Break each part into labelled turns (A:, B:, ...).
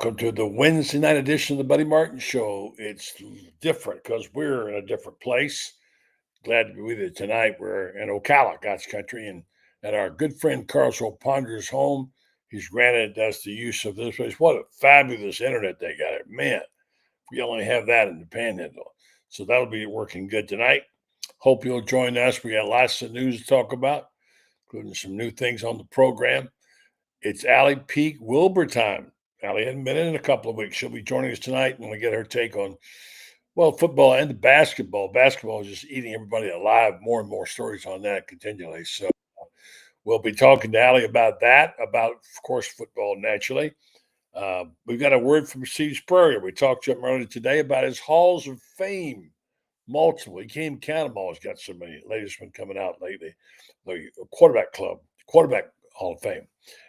A: Welcome to the Wednesday night edition of the Buddy Martin Show. It's different because we're in a different place. Glad to be with you tonight. We're in Ocala, God's country, and at our good friend Carl Ponder's home. He's granted us the use of this place. What a fabulous internet they got it. Man, we only have that in the Panhandle. So that'll be working good tonight. Hope you'll join us. We got lots of news to talk about, including some new things on the program. It's Allie Peak Wilbur time. Allie hadn't been in a couple of weeks. She'll be joining us tonight when we get her take on, well, football and the basketball. Basketball is just eating everybody alive. More and more stories on that continually. So we'll be talking to Allie about that, about, of course, football naturally. We've got a word from Steve Spurrier. We talked to him earlier today about his halls of fame. Multiple. He can't count them all. He's got so many. Latest one coming out lately. The quarterback club, quarterback Hall of Fame.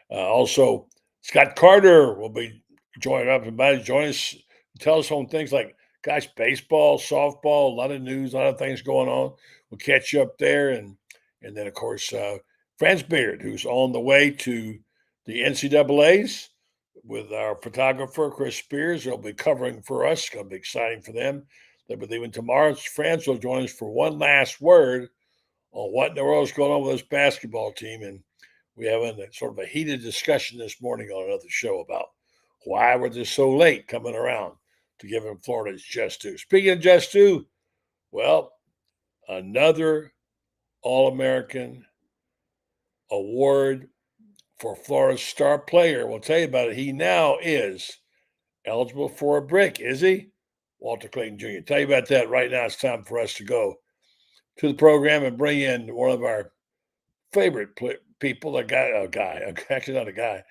A: Also, Scott Carter will be joining us, tell us on things like, gosh, baseball, softball, a lot of news, a lot of things going on. We'll catch you up there. And then, of course, Franz Beard, who's on the way to the NCAAs with our photographer, Chris Spears. They'll be covering for us. It's going to be exciting for them. They'll be leaving tomorrow. Franz will join us for one last word on what in the world is going on with this basketball team. And we have a sort of a heated discussion this morning on another show about why were they so late coming around to give them Florida's just due. Speaking of just due, well, another All-American award for Florida's star player. We'll tell you about it. He now is eligible for a brick, is he? Walter Clayton Jr. Tell you about that right now. It's time for us to go to the program and bring in one of our favorite people, actually not a guy,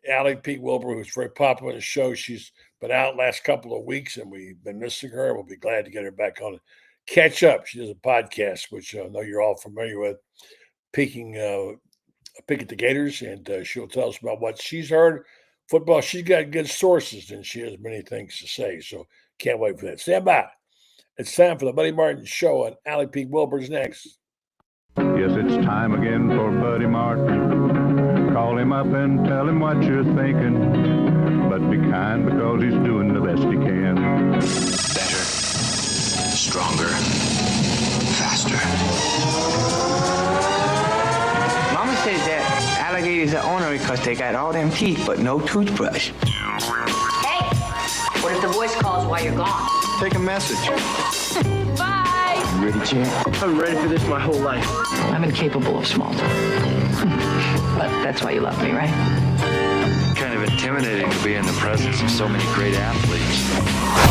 A: Allie Peak Wilbur, who's very popular on the show. She's been out last couple of weeks, and we've been missing her. We'll be glad to get her back on and catch up. She does a podcast, which I know you're all familiar with, Peeking at the Gators, and she'll tell us about what she's heard. Football, she's got good sources, and she has many things to say, so can't wait for that. Stand by. It's time for the Buddy Martin Show, and Allie Peak Wilbur's next.
B: Yes, it's time again for Buddy Martin. Call him up and tell him what you're thinking, but be kind because he's doing the best he can.
C: Better, stronger, faster.
D: Mama says that alligators are ornery because they got all them teeth but no toothbrush.
E: Hey, what if the voice calls while you're gone?
B: Take a message.
E: Bye.
D: You ready, champ?
F: I'm ready for this my whole life.
G: I'm incapable of small talk. But that's why you love me, right?
H: Kind of intimidating to be in the presence of so many great athletes.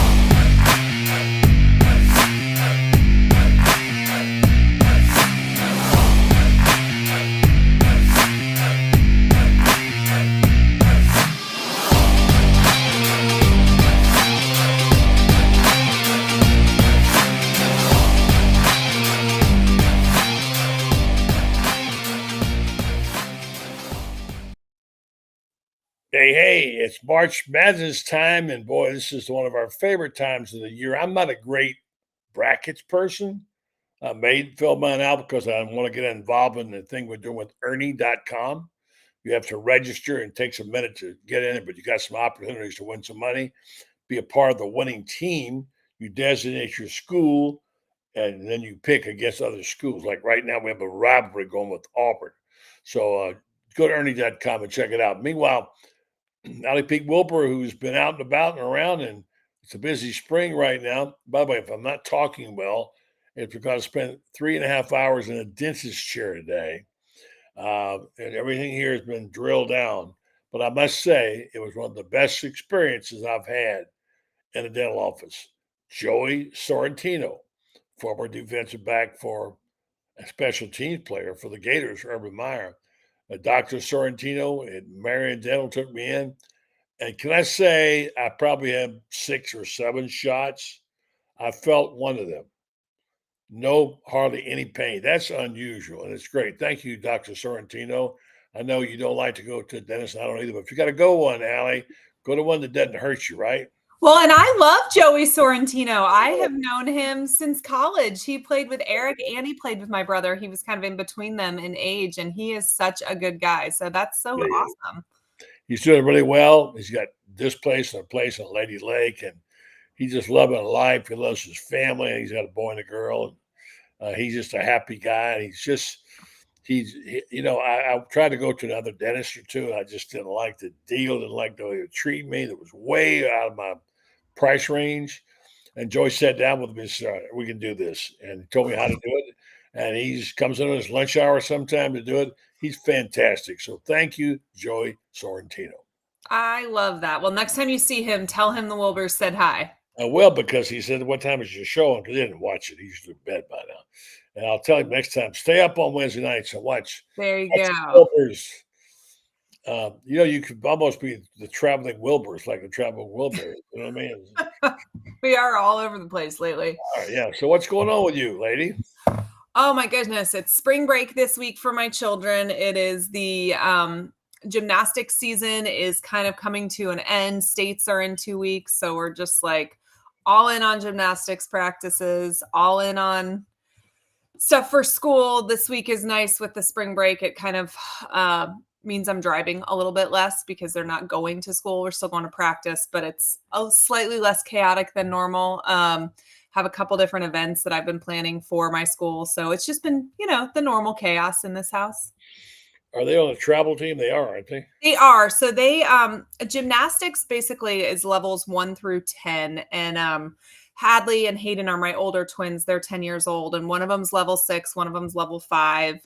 A: Hey, it's March Madness time, and boy, this is one of our favorite times of the year. I'm not a great brackets person. I filled mine out because I want to get involved in the thing we're doing with Ernie.com. You have to register, and it takes a minute to get in it, but you got some opportunities to win some money, be a part of the winning team. You designate your school, and then you pick against other schools. Like right now, we have a rivalry going with Auburn. So go to Ernie.com and check it out. Meanwhile, Allie Peak Wilbur, who's been out and about and around, and it's a busy spring right now. By the way, if I'm not talking well, it's because I spent 3.5 hours in a dentist chair today. And everything here has been drilled down. But I must say, it was one of the best experiences I've had in a dental office. Joey Sorrentino, former defensive back for a special teams player for the Gators, Urban Meyer. Dr. Sorrentino at Marion Dental took me in. And can I say I probably had 6 or 7 shots. I felt one of them. No, hardly any pain. That's unusual, and it's great. Thank you, Dr. Sorrentino. I know you don't like to go to the dentist. I don't either. But if you got to go one, Allie, go to one that doesn't hurt you, right?
I: Well, and I love Joey Sorrentino. I have known him since college. He played with Eric and he played with my brother. He was kind of in between them in age, and he is such a good guy. So that's so awesome.
A: he's doing really well. He's got this place and a place on Lady Lake, and he's just loving life. He loves his family. And he's got a boy and a girl. And he's just a happy guy. And I tried to go to another dentist or two. And I just didn't like the deal. Didn't like the way they treat me. That was way out of my price range. And Joey sat down with me and said, we can do this. And he told me how to do it. And he comes in on his lunch hour sometime to do it. He's fantastic. So thank you, Joey Sorrentino.
I: I love that. Well, next time you see him, tell him the Wilburs said hi.
A: Well, because he said, what time is your show? Because he didn't watch it. He's usually in bed by now. And I'll tell him next time, stay up on Wednesday nights and watch.
I: There you
A: watch
I: go.
A: The Wilburs. You could almost be the traveling Wilburs, like the traveling Wilbur. You know what I mean?
I: We are all over the place lately.
A: All right, yeah. So what's going on with you, lady?
I: Oh my goodness. It's spring break this week for my children. It is the gymnastics season is kind of coming to an end. States are in 2 weeks. So we're just like all in on gymnastics practices, all in on stuff for school. This week is nice with the spring break. It kind of means I'm driving a little bit less because they're not going to school. We're still going to practice, but it's slightly less chaotic than normal. Have a couple different events that I've been planning for my school. So it's just been, the normal chaos in this house.
A: Are they on a travel team? They are, aren't they?
I: They are. So they gymnastics basically is levels 1 through 10. And Hadley and Hayden are my older twins. They're 10 years old, and one of them's level 6, one of them's level 5.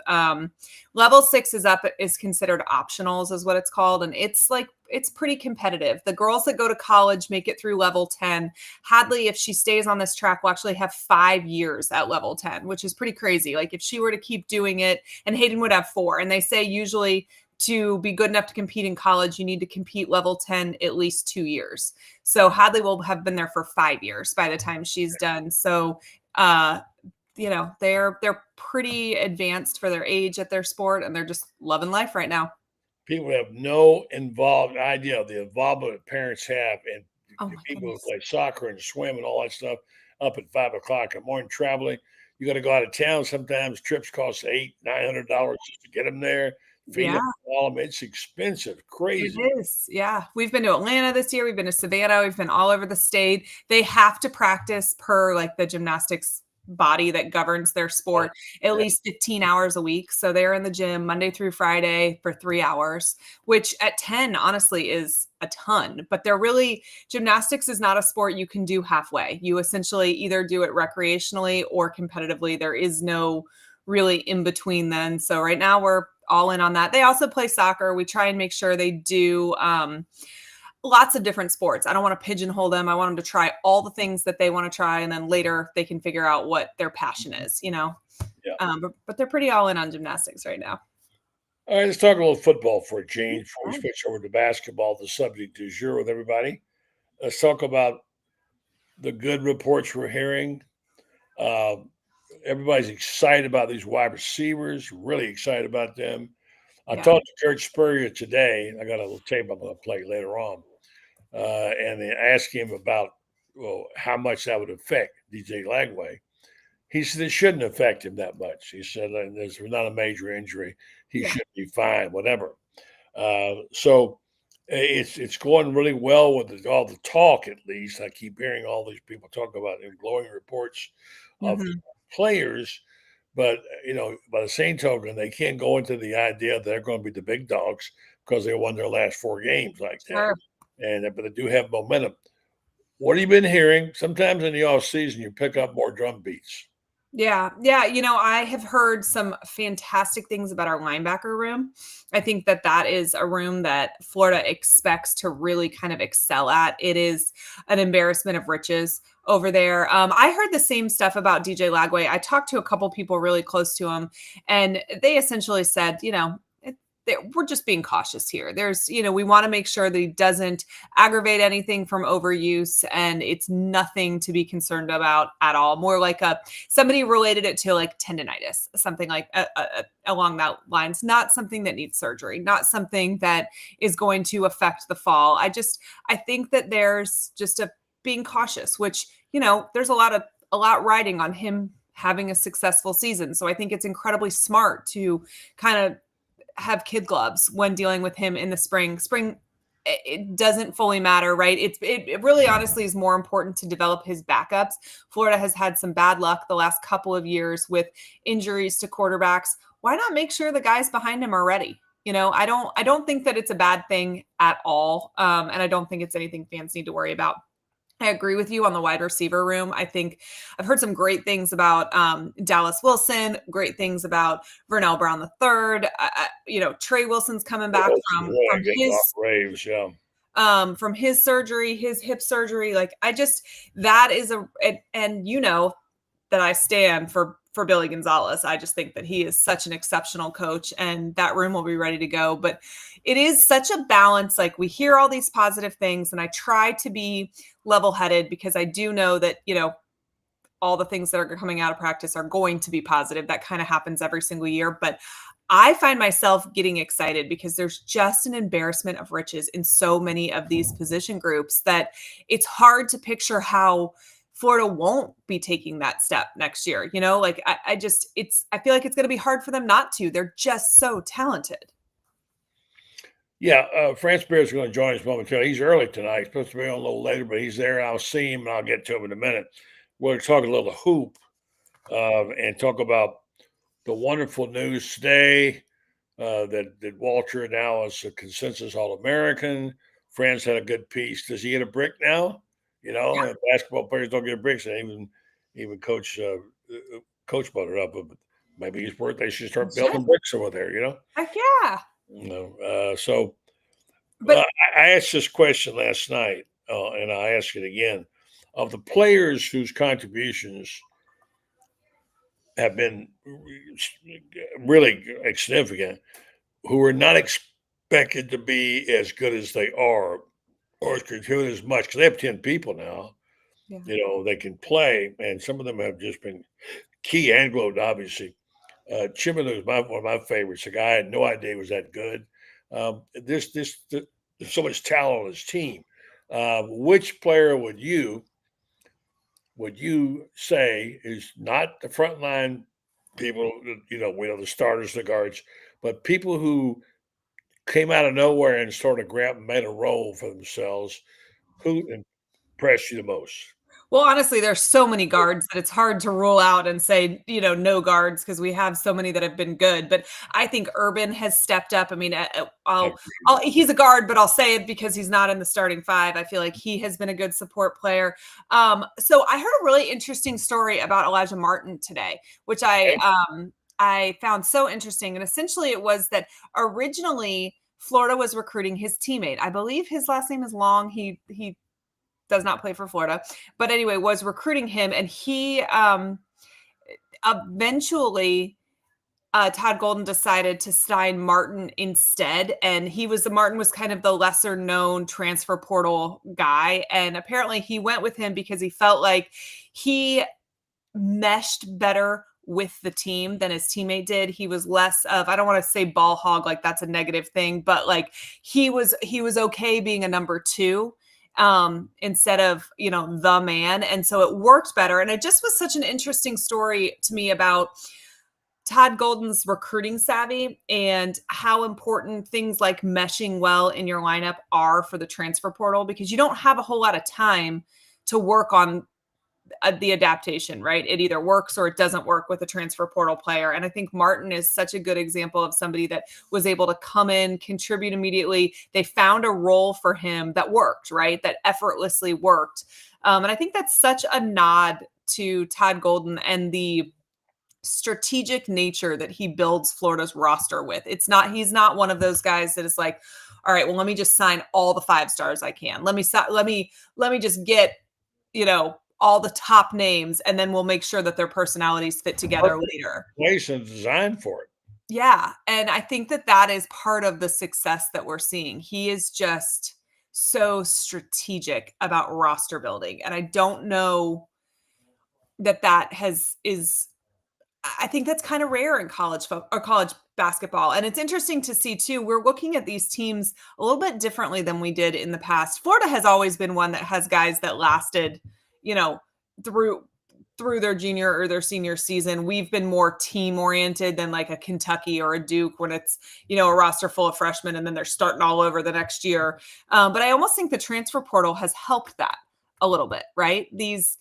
I: Level 6 is considered optionals, is what it's called. And it's pretty competitive. The girls that go to college make it through level 10. Hadley, if she stays on this track, will actually have 5 years at level 10, which is pretty crazy. Like if she were to keep doing it, and Hayden would have 4. And they say usually to be good enough to compete in college, you need to compete level 10 at least 2 years. So Hadley will have been there for 5 years by the time she's done. So, they're pretty advanced for their age at their sport, and they're just loving life right now.
A: People have no idea of the involvement that parents have, and people who play soccer and swim and all that stuff up at 5 o'clock in the morning traveling. You got to go out of town. Sometimes trips cost $800-900 just to get them there. Feed them all of them. It's expensive, crazy.
I: It is. Yeah. We've been to Atlanta this year. We've been to Savannah. We've been all over the state. They have to practice per the gymnastics body that governs their sport at least 15 hours a week. So they're in the gym Monday through Friday for 3 hours, which at 10 honestly is a ton. But gymnastics is not a sport you can do halfway. You essentially either do it recreationally or competitively. There is no really in between then. So right now we're all in on that. They also play soccer. We try and make sure they do lots of different sports. I don't want to pigeonhole them. I want them to try all the things that they want to try, and then later they can figure out what their passion is, Yeah. But they're pretty all in on gymnastics right now.
A: All right, let's talk a little football for a change before we switch over to basketball, the subject du jour with everybody. Let's talk about the good reports we're hearing. Everybody's excited about these wide receivers, really excited about them. I talked to Kurt Spurrier today. I got a little tape I'm going to play later on. And they asked him about, how much that would affect DJ Lagway. He said it shouldn't affect him that much. He said there's not a major injury. He should be fine, whatever. So it's going really well with all the talk, at least. I keep hearing all these people talk about glowing reports of players. But, by the same token, they can't go into the idea they're going to be the big dogs because they won their last 4 games like that.
I: Sure.
A: But they do have momentum. What have you been hearing? Sometimes in the off season, you pick up more drum beats.
I: Yeah. I have heard some fantastic things about our linebacker room. I think that is a room that Florida expects to really kind of excel at. It is an embarrassment of riches over there. I heard the same stuff about DJ Lagway. I talked to a couple people really close to him, and they essentially said, we're just being cautious here. There's, we want to make sure that he doesn't aggravate anything from overuse, and it's nothing to be concerned about at all. More like somebody related it to like tendonitis, something like along that lines, not something that needs surgery, not something that is going to affect the fall. I think that there's just being cautious, which, there's a lot riding on him having a successful season. So I think it's incredibly smart to kind of have kid gloves when dealing with him in the spring it doesn't fully matter, right? It really honestly is more important to develop his backups. Florida has had some bad luck the last couple of years with injuries to quarterbacks. Why not make sure the guys behind him are ready? I don't think that it's a bad thing at all. And I don't think it's anything fans need to worry about. I agree with you on the wide receiver room. I think I've heard some great things about Dallas Wilson, great things about Vernell Brown III. Trey Wilson's coming back from his
A: raves, yeah.
I: From his surgery, his hip surgery. Like that is and that I stand for Billy Gonzalez. I just think that he is such an exceptional coach, and that room will be ready to go. But it is such a balance. Like, we hear all these positive things, and I try to be level-headed because I do know that, all the things that are coming out of practice are going to be positive. That kind of happens every single year. But I find myself getting excited because there's just an embarrassment of riches in so many of these position groups that it's hard to picture how Florida won't be taking that step next year. I feel like it's going to be hard for them not to. They're just so talented.
A: Yeah, France Bear is going to join us momentarily. He's early tonight. He's supposed to be on a little later, but he's there. I'll see him, and I'll get to him in a minute. We'll talk a little hoop and talk about the wonderful news today that Walter now is a consensus All-American. France had a good piece. Does he get a brick now?
I: Yeah.
A: Basketball players don't get bricks, and even Coach brought it up. But maybe he's worth. They should start building bricks over there.
I: Heck yeah.
A: But I asked this question last night, and I ask it again: of the players whose contributions have been really significant, who are not expected to be as good as they are, or contribute as much, because they have 10 people now, they can play, and some of them have just been key. Anglo, obviously. Chimino is one of my favorites. A guy I had no idea he was that good. There's so much talent on his team. Which player would you say is not the frontline people, we know the starters, the guards, but people who came out of nowhere and sort of made a role for themselves? Who impressed you the most?
I: Well, honestly, there's so many guards that it's hard to rule out and say, no guards, because we have so many that have been good. But I think Urban has stepped up. I mean, he's a guard, but I'll say it because he's not in the starting five. I feel like he has been a good support player. So I heard a really interesting story about Elijah Martin today, which I found so interesting. And essentially it was that originally Florida was recruiting his teammate. I believe his last name is Long. He does not play for Florida, but anyway, was recruiting him. And he eventually, Todd Golden decided to sign Martin instead. And Martin was kind of the lesser known transfer portal guy. And apparently he went with him because he felt like he meshed better with the team than his teammate did. He was less of, I don't want to say ball hog, like that's a negative thing, but like he was okay being a number two instead of, the man. And so it worked better. And it just was such an interesting story to me about Todd Golden's recruiting savvy and how important things like meshing well in your lineup are for the transfer portal, because you don't have a whole lot of time to work on the adaptation, right? It either works or it doesn't work with a transfer portal player. And I think Martin is such a good example of somebody that was able to come in, contribute immediately. They found a role for him that worked, right? That effortlessly worked. And I think that's such a nod to Todd Golden and the strategic nature that he builds Florida's roster with. He's not one of those guys that is like, all right, well, let me just sign all the 5 stars I can. Let me just get, all the top names, and then we'll make sure that their personalities fit together later.
A: Place and design for it.
I: Yeah. And I think that is part of the success that we're seeing. He is just so strategic about roster building. And I don't know I think that's kind of rare in college basketball. And it's interesting to see too, we're looking at these teams a little bit differently than we did in the past. Florida has always been one that has guys that lasted, through through their junior or their senior season. We've been more team oriented than like a Kentucky or a Duke when it's, a roster full of freshmen and then they're starting all over the next year. But I almost think the transfer portal has helped that a little bit, right? These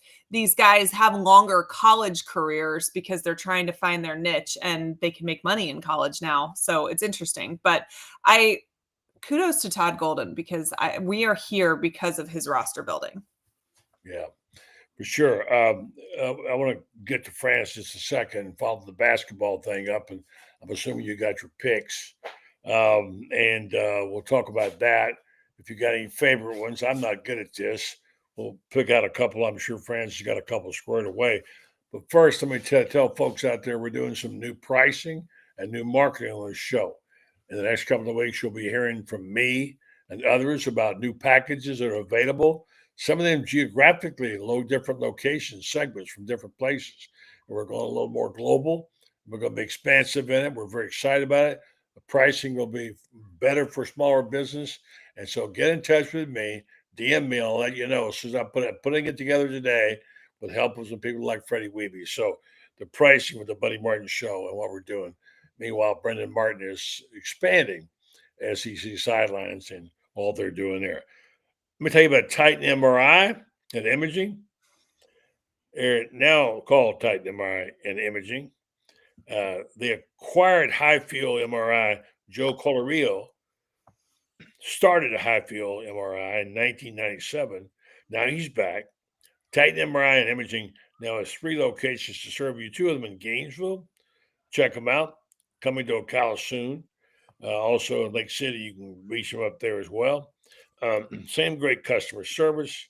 I: guys have longer college careers because they're trying to find their niche and they can make money in college now. So it's interesting, but kudos to Todd Golden because we are here because of his roster building.
A: Yeah. For sure. I want to get to France just a second and follow the basketball thing up. And I'm assuming you got your picks. And we'll talk about that. If you got any favorite ones, I'm not good at this. We'll pick out a couple. I'm sure France has got a couple squared away. But first, let me tell folks out there we're doing some new pricing and new marketing on the show. In the next couple of weeks, you'll be hearing from me and others about new packages that are available. Some of them geographically in different locations, segments from different places. And we're going a little more global. We're going to be expansive in it. We're very excited about it. The pricing will be better for smaller business. And so get in touch with me, DM me, I'll let you know. As soon as I'm putting it together today with help of some people like Freddie Weeby. So the pricing with the Buddy Martin Show and what we're doing. Meanwhile, Brendan Martin is expanding SEC Sidelines and all they're doing there. Let me tell you about Titan MRI and Imaging. They're now called Titan MRI and Imaging. The acquired high-field MRI, Joe Colorio, started a high-field MRI in 1997. Now he's back. Titan MRI and Imaging now has 3 locations to serve you, 2 of them in Gainesville. Check them out. Coming to Ocala soon. Also in Lake City, you can reach them up there as well. Same great customer service.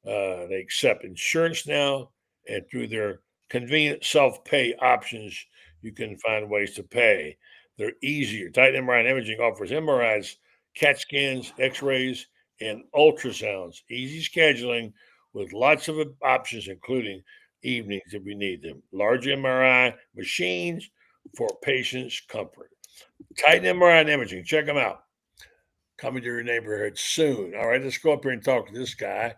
A: They accept insurance now, and through their convenient self-pay options, you can find ways to pay. They're easier. Titan MRI and Imaging offers MRIs, CAT scans, X-rays, and ultrasounds. Easy scheduling with lots of options, including evenings if you need them. Large MRI machines for patients' comfort. Titan MRI and Imaging. Check them out. Coming to your neighborhood soon. All right, let's go up here and talk to this guy.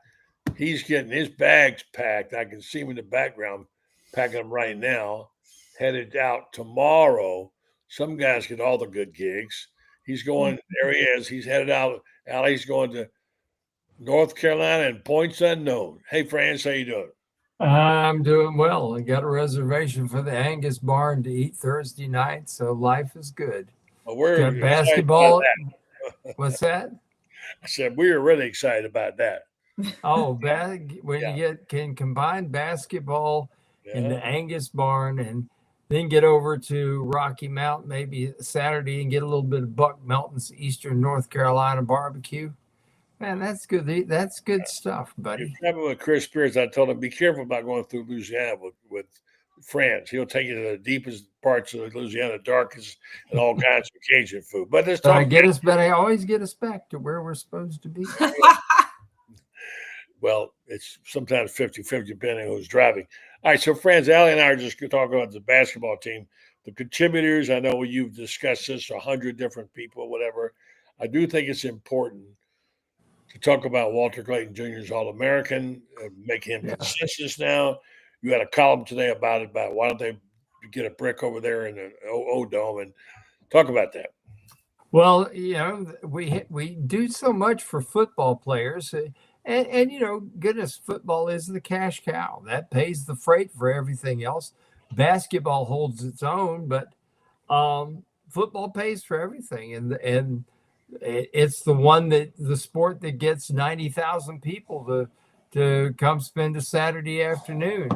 A: He's getting his bags packed. I can see him in the background packing them right now. Headed out tomorrow. Some guys get all the good gigs. He's going, there he is. He's headed out. He's going to North Carolina and points unknown. Hey, France, how you doing?
F: I'm doing well. I got a reservation for the Angus Barn to eat Thursday night, so life is good.
A: Well, we're
F: got basketball. What's that?
A: I said we were really excited about that.
F: Oh, when you can combine basketball in the Angus Barn and then get over to Rocky Mount maybe Saturday and get a little bit of Buck Melton's Eastern North Carolina barbecue. Man, that's good. That's good stuff, buddy.
A: You're traveling with Chris Spears. I told him, be careful about going through Louisiana with friends. He'll take you to the deepest parts of Louisiana, darkest, and all kinds of Cajun food. But let's talk.
F: But I always get us back to where we're supposed to be.
A: Well, it's sometimes 50-50 depending on who's driving. All right, so friends, Allie and I are just talking about the basketball team. The contributors, I know you've discussed this, 100 different people, whatever. I do think it's important to talk about Walter Clayton Jr.'s All-American, make him consensus now. You had a column today about why don't they get a brick over there in the O-Dome, and talk about that.
F: Well, we do so much for football players. And goodness, football is the cash cow. That pays the freight for everything else. Basketball holds its own, but football pays for everything. And it's the sport that gets 90,000 people to come spend a Saturday afternoon.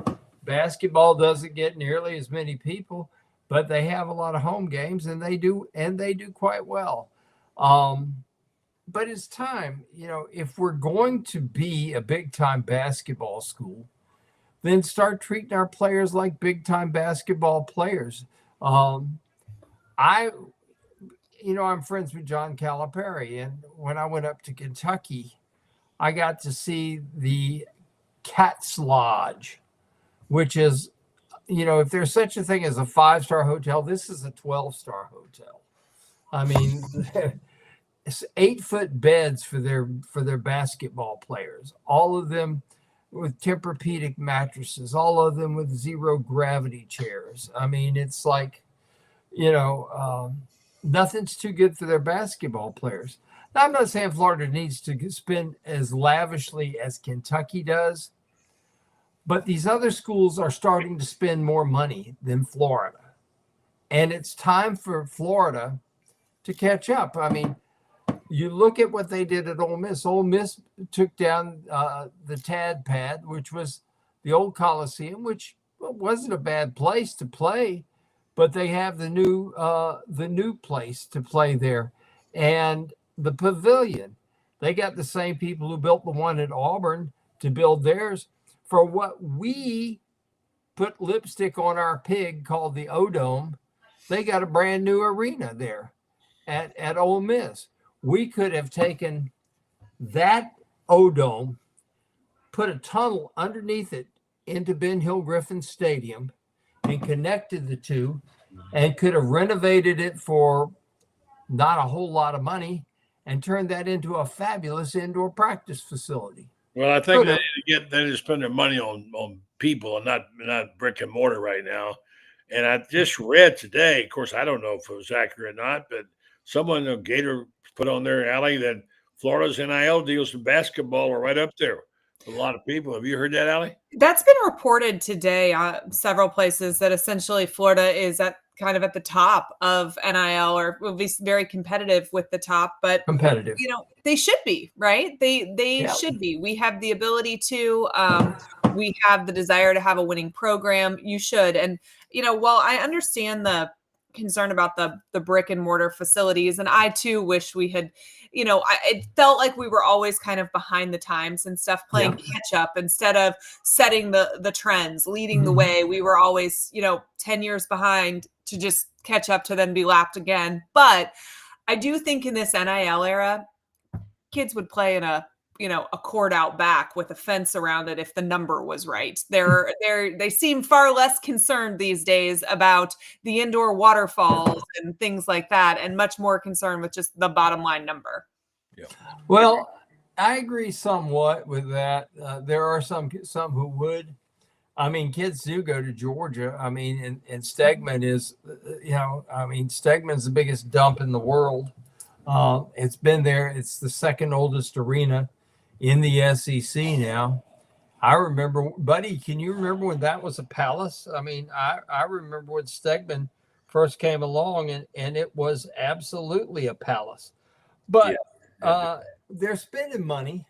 F: Basketball doesn't get nearly as many people, but they have a lot of home games, and they do quite well. But it's time, if we're going to be a big-time basketball school, then start treating our players like big-time basketball players. I'm friends with John Calipari, and when I went up to Kentucky, I got to see the Cat's Lodge, which is, if there's such a thing as a 5-star hotel, this is a 12-star hotel. I mean, it's 8-foot beds for their basketball players. All of them with Tempur-Pedic mattresses, all of them with zero gravity chairs. I mean, it's like, nothing's too good for their basketball players. Now, I'm not saying Florida needs to spend as lavishly as Kentucky does, but these other schools are starting to spend more money than Florida. And it's time for Florida to catch up. I mean, you look at what they did at Ole Miss. Ole Miss took down the Tad Pad, which was the old Coliseum, which wasn't a bad place to play, but they have the new place to play there. And the Pavilion, they got the same people who built the one at Auburn to build theirs. For what we put lipstick on our pig called the O-Dome, they got a brand new arena there at Ole Miss. We could have taken that O-Dome, put a tunnel underneath it into Ben Hill Griffin Stadium and connected the two, and could have renovated it for not a whole lot of money and turned that into a fabulous indoor practice facility.
A: Well, I think they need to spend their money on people and not brick and mortar right now. And I just read today, of course, I don't know if it was accurate or not, but someone, a Gator, put on their alley that Florida's NIL deals in basketball are right up there with a lot of people. Have you heard that, Allie?
I: That's been reported today, several places, that essentially Florida is at the top of NIL, or will be very competitive with the top, but
F: competitive.
I: They should be, right? They should be. We have the ability to, we have the desire to have a winning program. You should. And, while I understand the concern about the brick and mortar facilities, and I too wish we had, it felt like we were always kind of behind the times and stuff, playing catch up instead of setting the trends, leading the way. We were always 10 years behind to just catch up to then be lapped again. But I do think in this NIL era, kids would play in a court out back with a fence around it if the number was right. They seem far less concerned these days about the indoor waterfalls and things like that, and much more concerned with just the bottom line number.
A: Yeah.
F: Well, I agree somewhat with that. There are some who would. I mean, kids do go to Georgia. I mean, and Stegman is, Stegman's the biggest dump in the world. It's been there. It's the second oldest arena in the SEC now. I remember, buddy, can you remember when that was a palace? I mean, I remember when Stegman first came along, and it was absolutely a palace. But they're spending money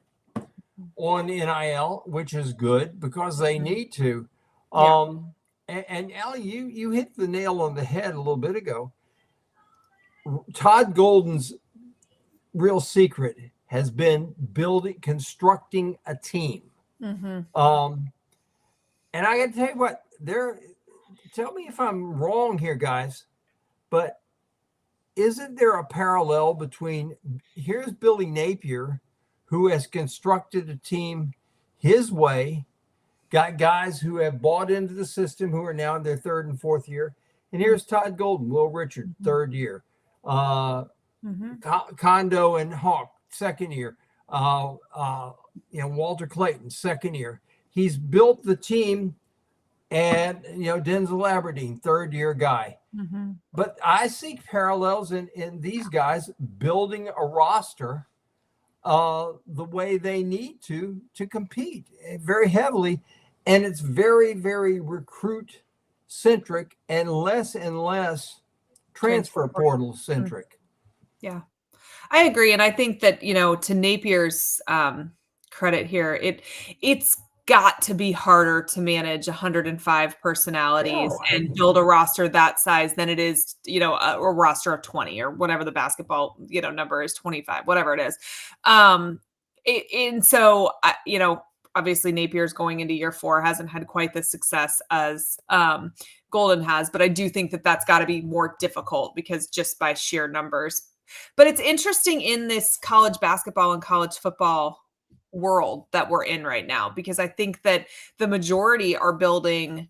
F: on NIL, which is good because they need to. And Allie, you hit the nail on the head a little bit ago. Todd Golden's real secret has been constructing a team. And I got to tell you what, tell me if I'm wrong here, guys, but isn't there a parallel between, here's Billy Napier, who has constructed a team his way, got guys who have bought into the system who are now in their third and fourth year, and here's Todd Golden, Will Richard, third year, Kondo and Hawk, second year, Walter Clayton, second year. He's built the team, and Denzel Aberdeen, third year guy. But I see parallels in these guys building a roster the way they need to compete very heavily, and it's very, very recruit centric and less transfer portal centric.
I: Yeah, I agree. And I think that, to Napier's credit here, it's got to be harder to manage 105 personalities and build a roster that size than it is, a roster of 20 or whatever the basketball, number is, 25, whatever it is. And so, obviously Napier's going into year 4 hasn't had quite the success as Golden has, but I do think that that's got to be more difficult because just by sheer numbers. But it's interesting in this college basketball and college football world that we're in right now, because I think that the majority are building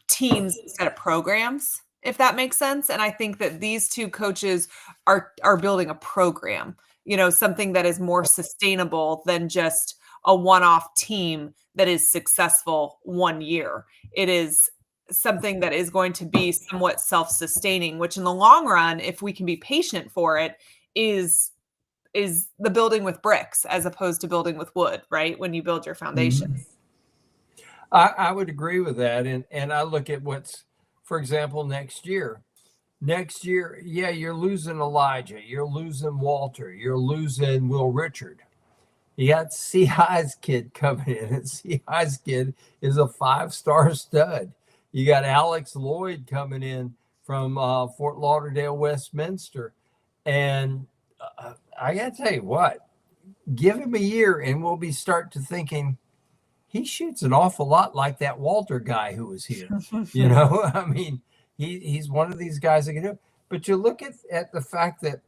I: teams instead of programs, if that makes sense. And I think that these two coaches are building a program, something that is more sustainable than just a one-off team that is successful one year. It is something that is going to be somewhat self-sustaining, which in the long run, if we can be patient for it, is the building with bricks as opposed to building with wood, right? When you build your foundation.
F: I would agree with that. And I look at what's, for example, next year, yeah, you're losing Elijah, you're losing Walter, you're losing Will Richard. You got C.I.'s kid coming in, and C.I.'s kid is a 5-star stud. You got Alex Lloyd coming in from Fort Lauderdale, Westminster. And I got to tell you what, give him a year and we'll be start to thinking he shoots an awful lot like that Walter guy who was here. I mean, he's one of these guys that can do it. But you look at the fact that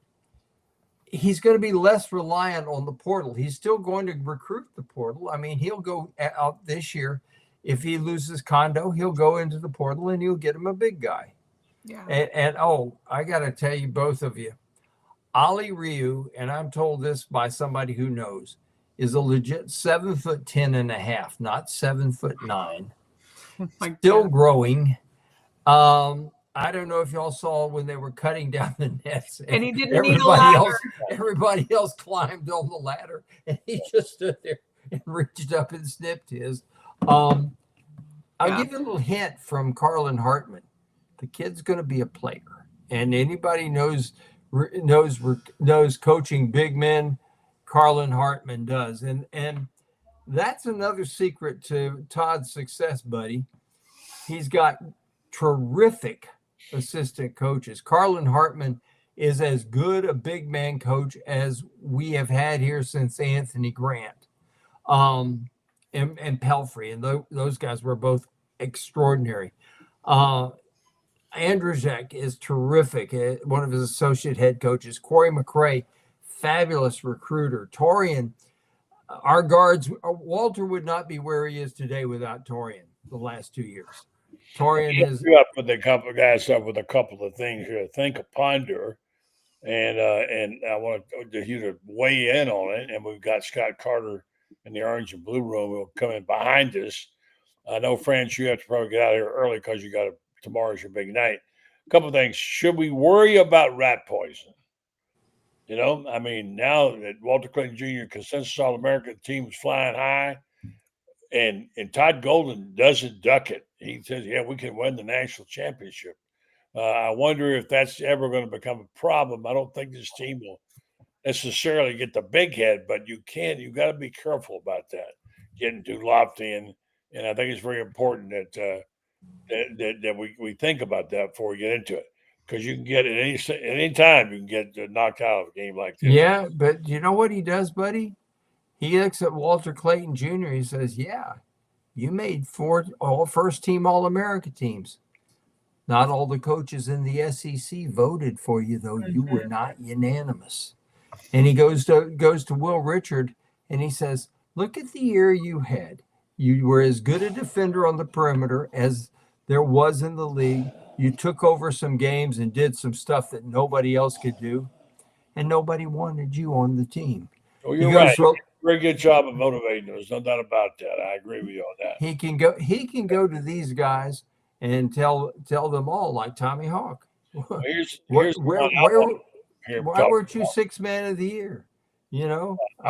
F: he's going to be less reliant on the portal. He's still going to recruit the portal. I mean, he'll go out this year. If he loses Kondo, he'll go into the portal and he'll get him a big guy.
I: Yeah.
F: And I got to tell you, both of you, Ali Ryu, and I'm told this by somebody who knows, is a legit 7'10.5", not 7'9". Still growing. I don't know if y'all saw when they were cutting down the nets,
I: and he didn't need a ladder.
F: Everybody else climbed on the ladder, and he just stood there and reached up and snipped his. I'll give you a little hint from Carlin Hartman. The kid's going to be a player, and anybody knows coaching big men, Carlin Hartman does, and that's another secret to Todd's success, buddy. He's got terrific assistant coaches. Carlin Hartman is as good a big man coach as we have had here since Anthony Grant, and Pelfrey, and those guys were both extraordinary. Andrzejczyk is terrific. One of his associate head coaches. Corey McRae, fabulous recruiter. Torian, our guards. Walter would not be where he is today without Torian the last 2 years. Torian is
A: up with a couple of guys up with a couple of things here. Think of ponder, and I want you to weigh in on it. And we've got Scott Carter in the orange and blue room who will come in behind us. I know, France, you have to probably get out of here early because tomorrow's your big night. A couple of things. Should we worry about rat poison? I mean, now that Walter Clayton Jr. consensus All-American team is flying high, and Todd Golden doesn't duck it. He says, yeah, we can win the national championship. I wonder if that's ever going to become a problem. I don't think this team will necessarily get the big head, but you got to be careful about that, getting too lofty. And I think it's very important that we think about that before we get into it. Because you can get at any time you can get knocked out of a game like this.
F: Yeah, but you know what he does, buddy? He looks at Walter Clayton Jr. He says, yeah, you made 4 first-team All-America teams. Not all the coaches in the SEC voted for you, though. You were not unanimous. And he goes to Will Richard, and he says, look at the year you had. You were as good a defender on the perimeter as there was in the league. You took over some games and did some stuff that nobody else could do, and nobody wanted you on the team.
A: Oh, you're right. Very good job of motivating. There's no doubt about that. I agree with you on that.
F: He can go to these guys and tell them all, like Tommy Hawk.
A: Well,
F: why weren't you 6th man of the year?
A: I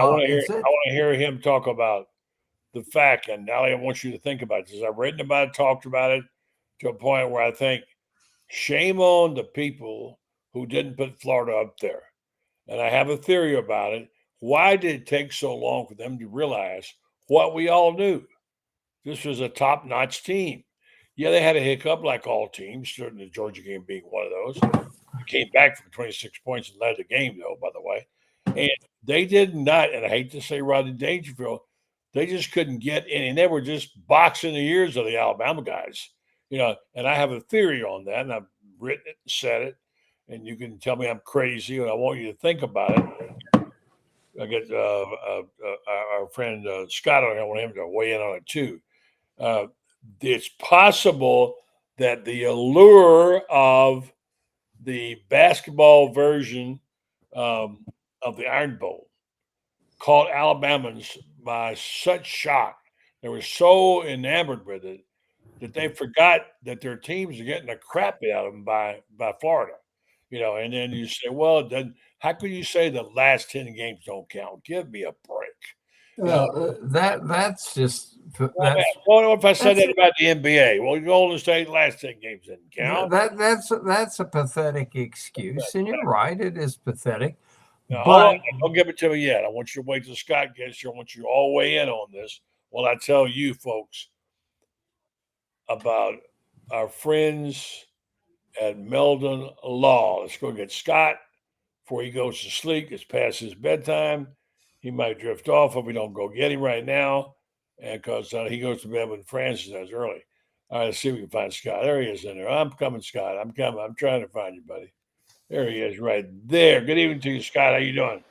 A: want to hear him talk about the fact, and Allie, I want you to think about this. I've written about it, talked about it to a point where I think shame on the people who didn't put Florida up there. And I have a theory about it. Why did it take so long for them to realize what we all knew? This was a top-notch team. Yeah, they had a hiccup like all teams, certainly the Georgia game being one of those. They came back from 26 points and led the game, though, by the way. And they did not, and I hate to say Rodney Dangerfield, they just couldn't get in. And they were just boxing the ears of the Alabama guys. And I have a theory on that, and I've written it and said it, and you can tell me I'm crazy, and I want you to think about it. I get our friend Scott on here. I want him to weigh in on it too. It's possible that the allure of the basketball version of the Iron Bowl caught Alabamans by such shock. They were so enamored with it that they forgot that their teams are getting the crap out of them by Florida. And then you say, well, then how can you say the last 10 games don't count? Give me a break.
F: That's just
A: Well, what if I said that about the NBA? Well, Golden State last 10 games didn't count.
F: that's a pathetic excuse, and you're right, it is pathetic.
A: Now, hold on, don't give it to me yet. I want you to wait till Scott gets here. I want you all weigh in on this while I tell you folks about our friends at Meldon Law. Let's go get Scott before he goes to sleep. It's past his bedtime. He might drift off if we don't go get him right now, and because he goes to bed when Francis does early. All right, let's see if we can find Scott. There he is in there. I'm coming, Scott. I'm coming. I'm trying to find you, buddy. There he is right there. Good evening to you, Scott. How you doing?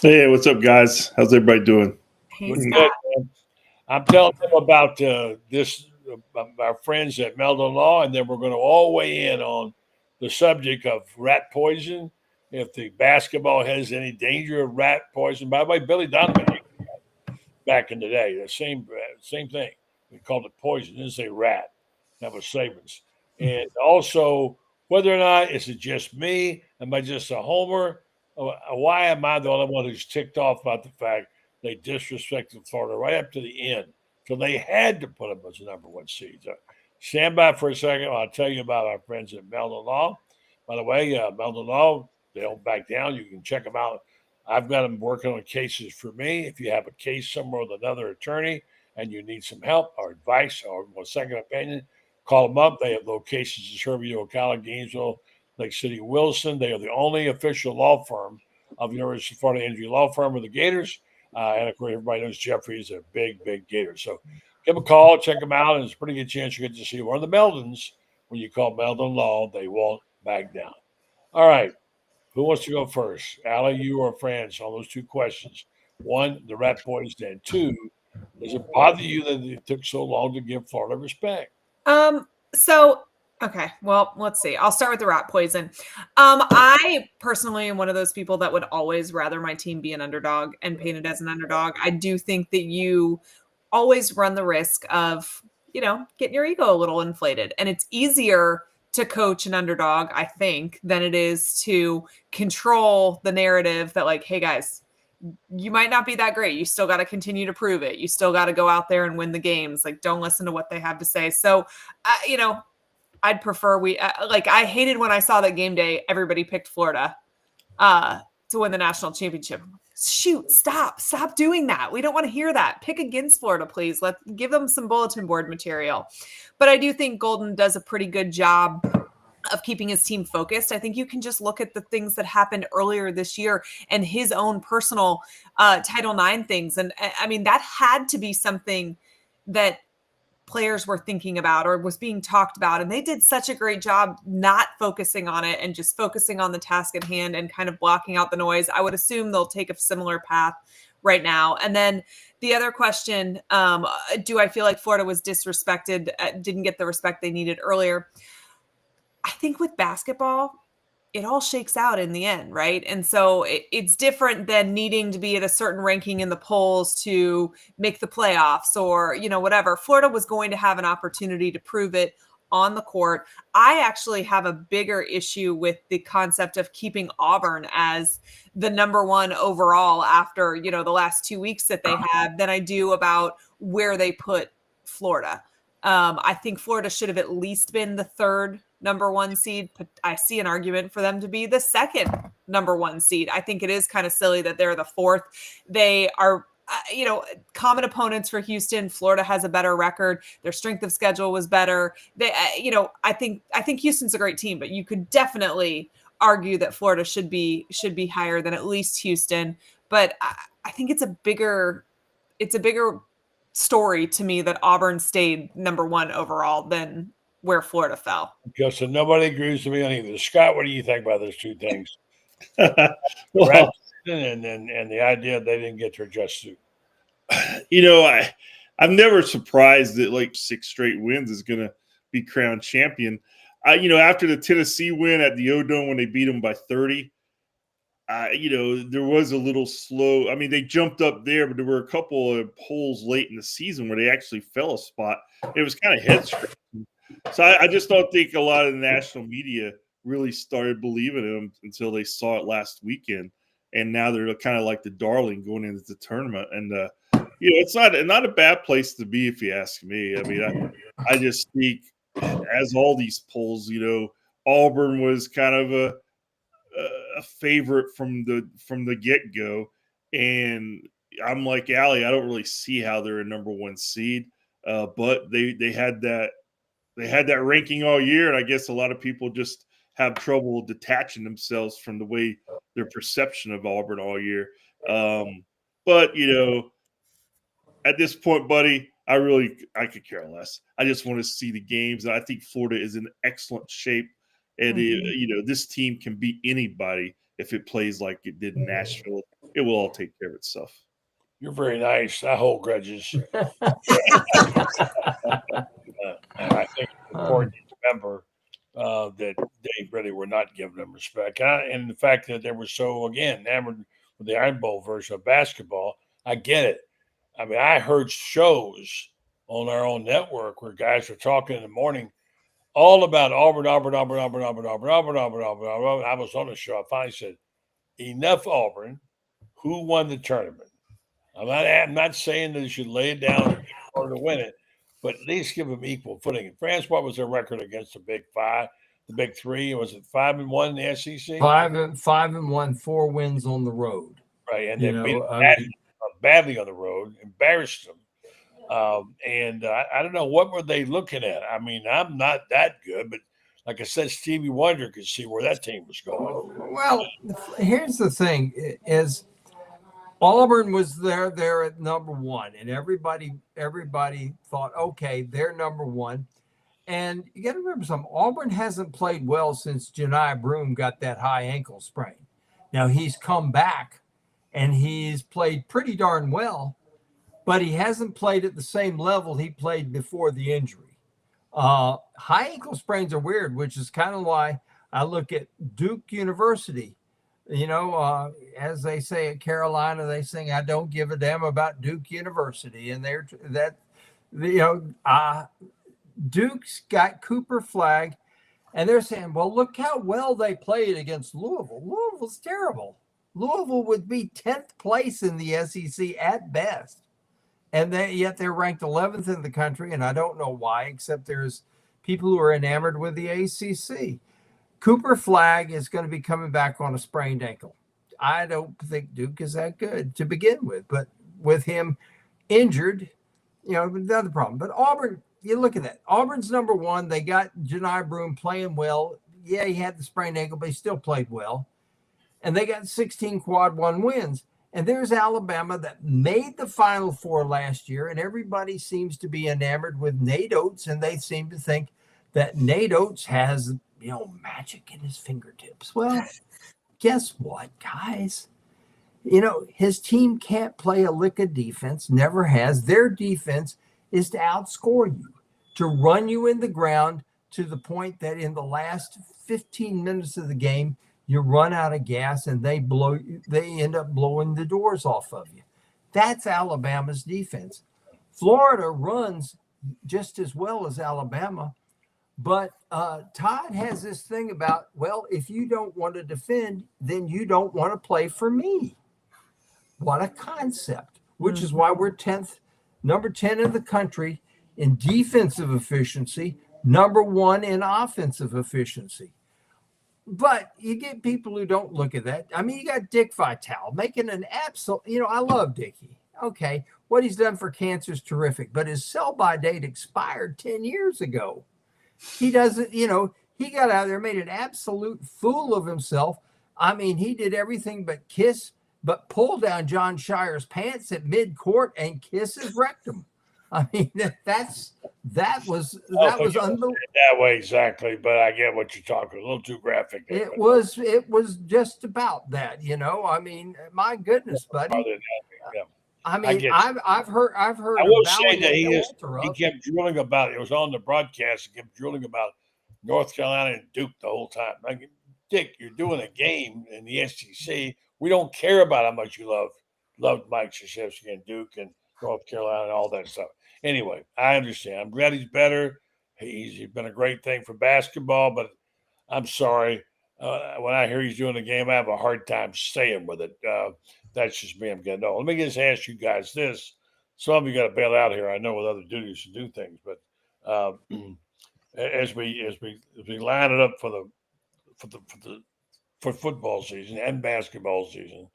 J: Hey, what's up, guys? How's everybody doing?
I: Hey,
A: Good,
I: Scott.
A: man. I'm telling them about this, our friends at Meldon Law, and then we're going to all weigh in on the subject of rat poison. If the basketball has any danger of rat poison. By the way, Billy Donovan back in the day, the same thing. We called it poison. Didn't say rat. That was Saban's. And also, whether or not is it just me? Am I just a homer? Why am I the only one who's ticked off about the fact they disrespected Florida right up to the end? So they had to put them as the number one seed. So stand by for a second. I'll tell you about our friends at Meldon Law. By the way, Meldon Law, they don't back down. You can check them out. I've got them working on cases for me. If you have a case somewhere with another attorney and you need some help or advice or a second opinion, call them up. They have locations in Sherview, Ocala, Gainesville, Lake City, Wilson. They are the only official law firm of the University of Florida Injury Law Firm of the Gators. And of course, everybody knows Jeffrey is a big, big Gator. So give them a call, check them out, and it's a pretty good chance you get to see one of the Meldons. When you call Meldon Law, they won't back down. All right. Who wants to go first? Allie, you or France on those two questions. One, the rat poison, and two, does it bother you that it took so long to give Florida respect?
I: Okay, well, let's see. I'll start with the rat poison. I personally am one of those people that would always rather my team be an underdog and painted as an underdog. I do think that you always run the risk of, getting your ego a little inflated. And it's easier to coach an underdog, I think, than it is to control the narrative that, like, hey, guys, you might not be that great. You still got to continue to prove it. You still got to go out there and win the games. Like, don't listen to what they have to say. So, I'd prefer I hated when I saw that game day, everybody picked Florida to win the national championship. Shoot, stop doing that. We don't want to hear that. Pick against Florida, please. Let's give them some bulletin board material. But I do think Golden does a pretty good job of keeping his team focused. I think you can just look at the things that happened earlier this year and his own personal Title IX things. And I mean, that had to be something that players were thinking about or was being talked about. And they did such a great job not focusing on it and just focusing on the task at hand and kind of blocking out the noise. I would assume they'll take a similar path right now. And then the other question, do I feel like Florida was disrespected, didn't get the respect they needed earlier? I think with basketball, it all shakes out in the end, right? And so it's different than needing to be at a certain ranking in the polls to make the playoffs or, whatever. Florida was going to have an opportunity to prove it on the court. I actually have a bigger issue with the concept of keeping Auburn as the number one overall after, the last 2 weeks that they had than I do about where they put Florida. I think Florida should have at least been the third number one seed. I see an argument for them to be the second number one seed. I think it is kind of silly that they're the fourth. They are, common opponents for Houston. Florida has a better record. Their strength of schedule was better. They, I think Houston's a great team, but you could definitely argue that Florida should be higher than at least Houston. But I think it's a bigger story to me that Auburn stayed number one overall than where Florida fell.
A: Okay, so nobody agrees with me on either. Scott, what do you think about those two things?
J: Well,
A: and the idea they didn't get their just due.
J: I'm never surprised that like 6 straight wins is going to be crowned champion. After the Tennessee win at the O-Dome when they beat them by 30, there was a little slow. I mean, they jumped up there, but there were a couple of polls late in the season where they actually fell a spot. It was kind of head scratching. So I just don't think a lot of the national media really started believing him until they saw it last weekend. And now they're kind of like the darling going into the tournament. And, it's not a bad place to be, if you ask me. I mean, I just think, as all these polls, Auburn was kind of a favorite from the get-go. And I'm like Allie, I don't really see how they're a number one seed. But they had that ranking all year, and I guess a lot of people just have trouble detaching themselves from the way their perception of Auburn all year. But at this point, buddy, I could care less. I just want to see the games, and I think Florida is in excellent shape. And this team can beat anybody if it plays like it did in Nashville. It will all take care of itself.
A: You're very nice. I hold grudges. And I think it's important to remember that they really were not giving them respect. And the fact that they were so, again, enamored with the Iron Bowl version of basketball, I get it. I mean, I heard shows on our own network where guys were talking in the morning all about Auburn. I was on the show. I finally said, enough Auburn. Who won the tournament? I'm not saying that they should lay it down or to win it, but at least give them equal footing. France, what was their record against the Big Five, the Big Three? Was it 5-1 in the SEC?
F: 5-1, 4 wins on the road.
A: Right, and they beat them badly on the road, embarrassed them. And I don't know, what were they looking at? I mean, I'm not that good, but like I said, Stevie Wonder could see where that team was going.
F: Well, here's the thing: is Auburn was there at number one, and everybody thought, okay, they're number one. And you got to remember something: Auburn hasn't played well since Janai Broome got that high ankle sprain. Now he's come back, and he's played pretty darn well, but he hasn't played at the same level he played before the injury. High ankle sprains are weird, which is kind of why I look at Duke University. As they say at Carolina, they sing, "I don't give a damn about Duke University." And Duke's got Cooper Flag, and they're saying, well, look how well they played against Louisville. Louisville's terrible. Louisville would be 10th place in the SEC at best. And yet they're ranked 11th in the country, and I don't know why, except there's people who are enamored with the ACC. Cooper Flag is going to be coming back on a sprained ankle. I don't think Duke is that good to begin with, but with him injured, another problem. But Auburn, you look at that. Auburn's number one. They got Janai Broome playing well. Yeah, he had the sprained ankle, but he still played well. And they got 16 quad one wins. And there's Alabama that made the Final Four last year, and everybody seems to be enamored with Nate Oates, and they seem to think that Nate Oates has, magic in his fingertips. Well, guess what, guys? His team can't play a lick of defense, never has. Their defense is to outscore you, to run you in the ground to the point that in the last 15 minutes of the game, you run out of gas and they end up blowing the doors off of you. That's Alabama's defense. Florida runs just as well as Alabama, but Todd has this thing about, well, if you don't want to defend, then you don't want to play for me. What a concept, which is why we're number 10 in the country in defensive efficiency, number 1 in offensive efficiency. But you get people who don't look at that. I mean, you got Dick Vitale making an absolute, I love Dickie. Okay, what he's done for cancer is terrific, but his sell-by date expired 10 years ago. He doesn't, he got out there, made an absolute fool of himself. I mean, he did everything but pull down John Shire's pants at mid-court and kiss his rectum. I mean, that was unbelievable.
A: That way exactly, but I get what you're talking. A little too graphic.
F: It was just about that, I mean, my goodness, buddy.
A: Yeah.
F: I mean, I've heard. I
A: will say that he kept drilling about it. It was on the broadcast. He kept drilling about North Carolina and Duke the whole time. Dick, you're doing a game in the SEC. We don't care about how much you loved Mike Krzyzewski and Duke and North Carolina and all that stuff. Anyway, I understand. I'm glad he's better. He's been a great thing for basketball, but I'm sorry. When I hear he's doing a game, I have a hard time staying with it. That's just me. I'm getting old. Let me just ask you guys this. Some of you got to bail out here. I know with other duties to do things, but as we line it up for football season and basketball season,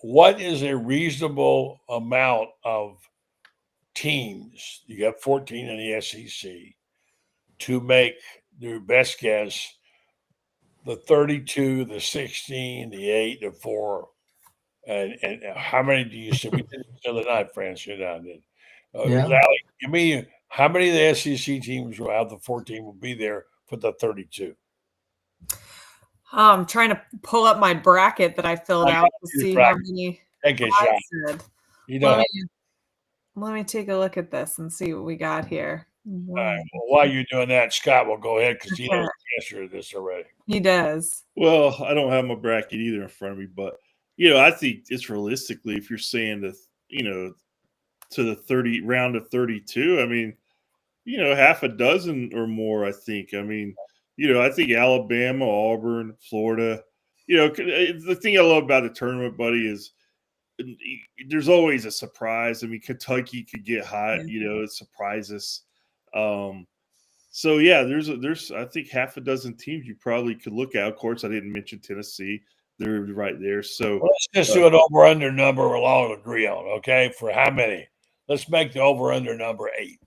A: what is a reasonable amount of teams? You got 14 in the SEC to make your best guess. The 32, the 16, the 8, the 4, and how many do you see? We did it the other night, France. You're down there.
F: Yeah.
A: Lally, give me how many of the SEC teams will have the 14 will be there for the 32?
I: I'm trying to pull up my bracket that I filled out to see how many.
A: Take a
I: I
A: shot.
I: said.
A: You know,
I: Let me take a look at this and see what we got here.
A: all right, well, while you're doing that, Scott will go ahead because he knows the answer to this already.
I: He does.
J: Well, I don't have my bracket either in front of me, but I think it's realistically if you're saying to the 30 round of 32. I mean, half a dozen or more. I think. I mean, I think Alabama, Auburn, Florida. The thing I love about the tournament, buddy, is there's always a surprise. I mean, Kentucky could get hot. It surprises. So yeah, there's I think half a dozen teams you probably could look at. Of course, I didn't mention Tennessee; they're right there. So
A: let's just do an over/under number we'll all agree on. Okay, for how many? Let's make the over/under number 8.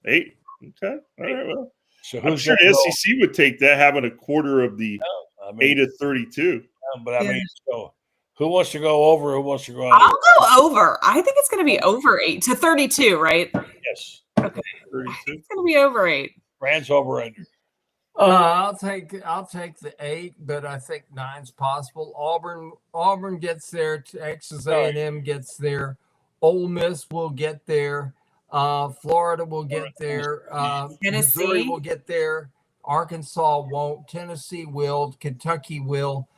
J: 8. Okay. All right. Well,
A: so
J: I'm sure the SEC would take that, having a quarter of the 8 of 32.
A: But I mean, so who wants to go over? Who wants to go under?
I: I'll go over. I think it's going to be over 8 to 32, right?
A: Yes.
I: Okay.
J: 32.
I: It's going to be over 8.
A: France over under.
F: I'll take the 8, but I think 9's possible. Auburn gets there. Texas A&M gets there. Ole Miss will get there. Florida will get there. Missouri will get there. Arkansas won't. Tennessee will. Kentucky will.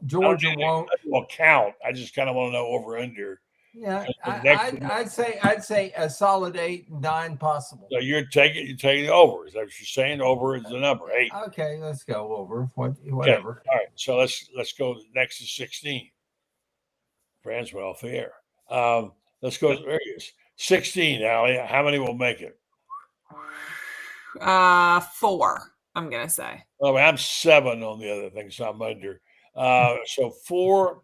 F: Georgia won't.
A: Will count. I just kind of want to know over under.
F: Yeah, I'd say a solid 8, 9 possible.
A: So you're taking the over. Is that what you're saying? Over is the number 8.
F: Okay, let's go over. Whatever.
A: Okay. All right. So let's go next to 16. France went off the air. Let's go to 16, Allie. How many will make it?
I: 4, I'm gonna say.
A: Well, I'm 7 on the other thing, so I'm under. So 4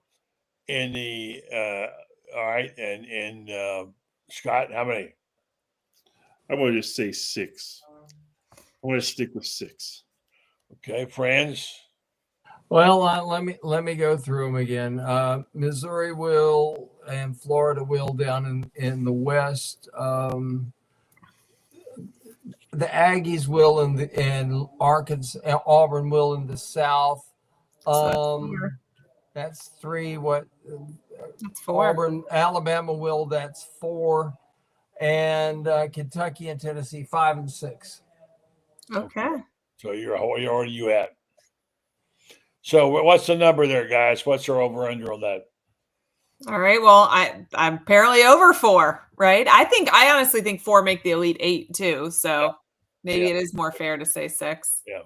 A: in the all right, and in Scott, how many?
J: I'm going to just say 6. I'm going to stick with 6.
A: Okay, France.
F: Well, let me go through them again. Missouri will and Florida will down in the West. The Aggies will in Arkansas. Auburn will in the South. That's 3. What?
I: That's 4.
F: Auburn, Alabama will. That's 4, and Kentucky and Tennessee 5 and 6.
I: Okay. So
A: you're already you at. So what's the number there, guys? What's our over under on that?
I: All right. Well, I'm apparently over 4, right? I honestly think 4 make the Elite 8 too. So maybe it is more fair to say 6.
A: Yeah.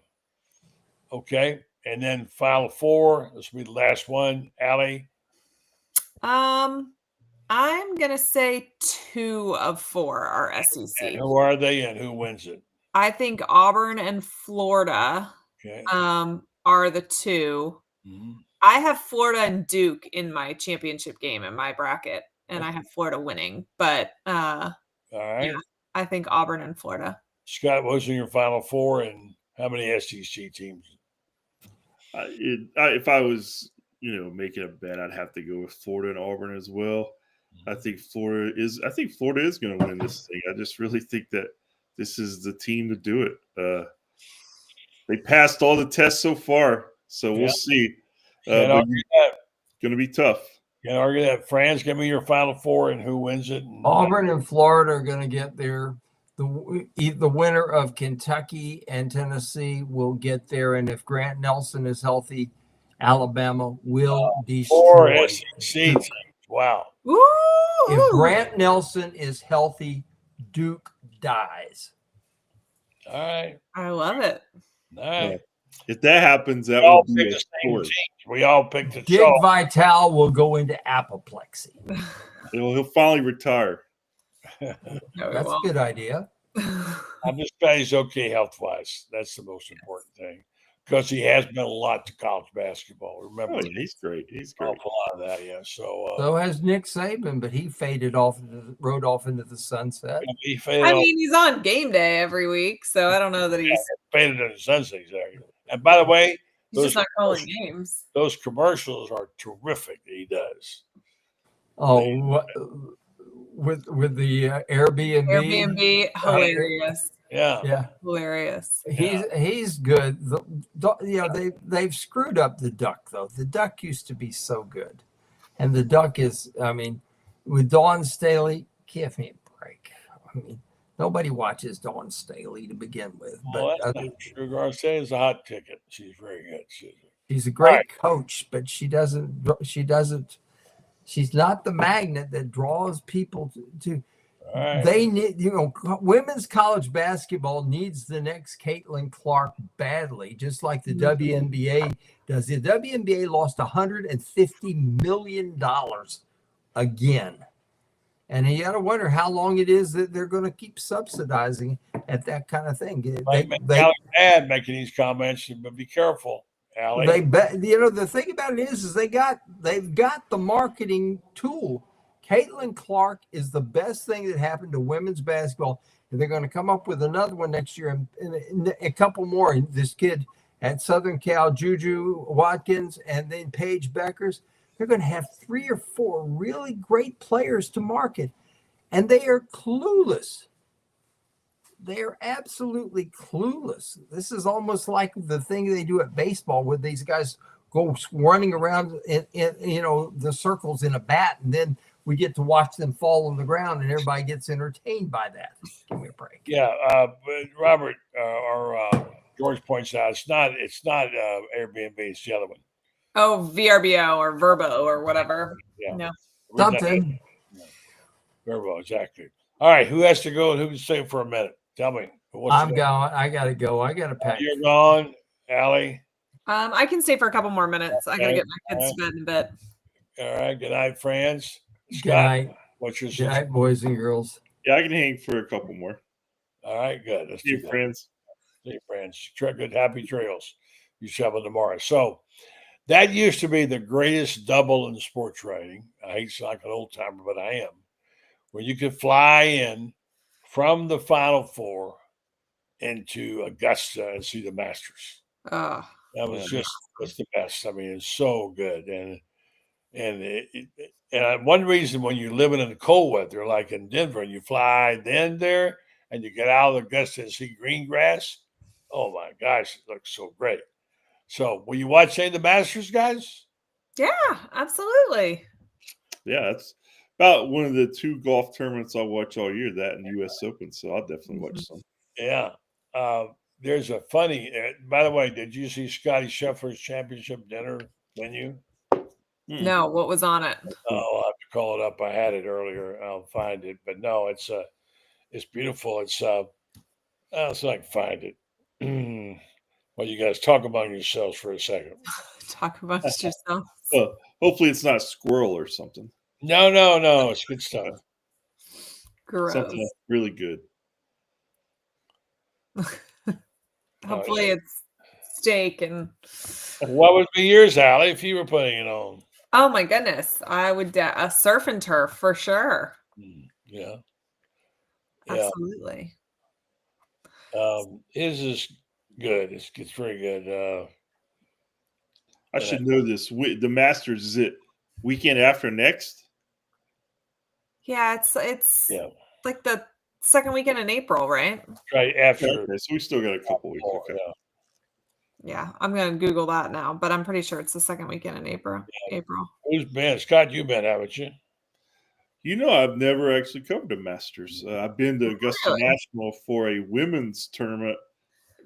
A: Okay. And then final 4. This will be the last one. Allie.
I: I'm gonna say 2 of 4 are SEC.
A: And who are they and who wins it?
I: I think Auburn and Florida are the 2.
A: Mm-hmm.
I: I have Florida and Duke in my championship game in my bracket, and I have Florida winning. But
A: all right.
I: Yeah, I think Auburn and Florida.
A: Scott, what's in your final 4 and how many SEC teams?
J: If I was, making a bet, I'd have to go with Florida and Auburn as well. I think Florida is going to win this thing. I just really think that this is the team to do it. They passed all the tests so far, so we'll see. Going to be tough.
A: Can't argue that. France, give me your final 4 and who wins it.
F: Auburn and Florida are going to get there. the winner of Kentucky and Tennessee will get there, and if Grant Nelson is healthy, Alabama will
A: Four
F: destroy
A: SEC
F: Duke.
A: teams. Wow.
I: Woo!
F: If Grant Nelson is healthy, Duke dies.
A: All right.
I: I love it.
A: All right.
J: If that happens, that
A: We all
J: would be
A: picked
J: a
A: the same
J: story.
A: teams. We all picked the
F: Dick
A: show.
F: Vitale will go into apoplexy.
J: He'll finally retire.
F: That's a good idea.
A: I'm just glad he's okay health wise. That's the most important thing, because he has been a lot to college basketball. Remember,
J: Oh, yeah, he's great. He's
A: an
J: great.
A: awful lot of that. Yeah. So,
F: So has Nick Saban, but he rode off into the sunset.
A: he faded
I: I
A: off.
I: mean, he's on game day every week, so I don't know that he's
A: Faded in the sunset, exactly. And by the way,
I: he's just not calling games.
A: those commercials are terrific. He does.
F: Oh, with the Airbnb.
I: Airbnb, hilarious.
A: Yeah.
I: Hilarious.
F: He's good. They've screwed up the Duck though. The Duck used to be so good, and the Duck is. I mean, with Dawn Staley, give me a break. I mean, nobody watches Dawn Staley to begin with,
A: Well,
F: but
A: that's not true. Garcia is a hot ticket. She's very good.
F: she's a great
A: Right.
F: coach. But she doesn't. She's not the magnet that draws people to.
A: All right.
F: They need, women's college basketball needs the next Caitlin Clark badly, just like the WNBA does. The WNBA lost $150 million again. And you got to wonder how long it is that they're going to keep subsidizing at that kind of thing.
A: Allie mad making these comments, but be careful, Allie.
F: The thing about it is they've got the marketing tool. Caitlin Clark is the best thing that happened to women's basketball, and they're going to come up with another one next year and a couple more. And this kid at Southern Cal, Juju Watkins, and then Paige Beckers, they're going to have 3 or 4 really great players to market, and they are clueless. They are absolutely clueless. This is almost like the thing they do at baseball, where these guys go running around in the circles in a bat, and then we get to watch them fall on the ground, and everybody gets entertained by that. Give me a break.
A: Yeah, but Robert or George points out it's not Airbnb, it's the other one.
I: Oh, VRBO or Verbo or whatever.
A: Yeah.
I: No.
F: Something.
A: Verbo, exactly. All right, who has to go and who can stay for a minute? Tell me.
F: I'm going. I got to go. I got to pack.
A: You're gone, Allie.
I: I can stay for a couple more minutes. I gotta
A: Okay.
I: get my kids to bed in a bit.
A: All right, good night, friends.
F: Good night.
A: What's your
F: Good night, boys and girls.
J: Yeah, I can hang for a couple more.
A: All right, good. Let's
J: See you,
A: do that.
J: friends.
A: See you, friends. Good, happy trails. You travel tomorrow. So that used to be the greatest double in sports writing. I hate to sound like an old timer, but I am. Where you could fly in from the Final Four into Augusta and see the Masters.
I: Oh,
A: That was that's the best. I mean, it's so good. And one reason when you're living in the cold weather, like in Denver, and you fly then there and you get out of Augusta and see green grass, oh my gosh, it looks so great. So will you watch any of the Masters, guys?
I: yeah, absolutely.
J: Yeah, that's about one of the 2 golf tournaments I'll watch all year, that and U.S. Open. So I'll definitely watch some.
A: Yeah. There's a funny, by the way, did you see Scotty Scheffler's championship dinner menu?
I: No, what was on it?
A: Oh, I'll have to call it up. I had it earlier. I'll find it. But no, it's beautiful. It's so I can find it. Well, you guys talk among yourselves for a second.
I: Talk about yourself.
J: Well, hopefully it's not squirrel or something.
A: No. It's good stuff.
I: Gross.
J: Something really good.
I: Hopefully it's steak and.
A: What would be yours, Allie, if you were putting it on?
I: Oh my goodness, I would a surf and turf for sure.
A: Yeah.
I: Absolutely.
A: His is good. It's very good.
J: I should know this. The Masters, is it weekend after next?
I: Yeah, it's
A: Yeah.
I: like the second weekend in April, right?
A: Right after.
J: Okay, so we still got a couple weeks. Okay.
I: Yeah, I'm gonna Google that now, but I'm pretty sure it's the second weekend in April. April.
A: Who's been? Scott, you've been, haven't you?
J: I've never actually covered a Masters. I've been to Augusta
I: Really?
J: National for a women's tournament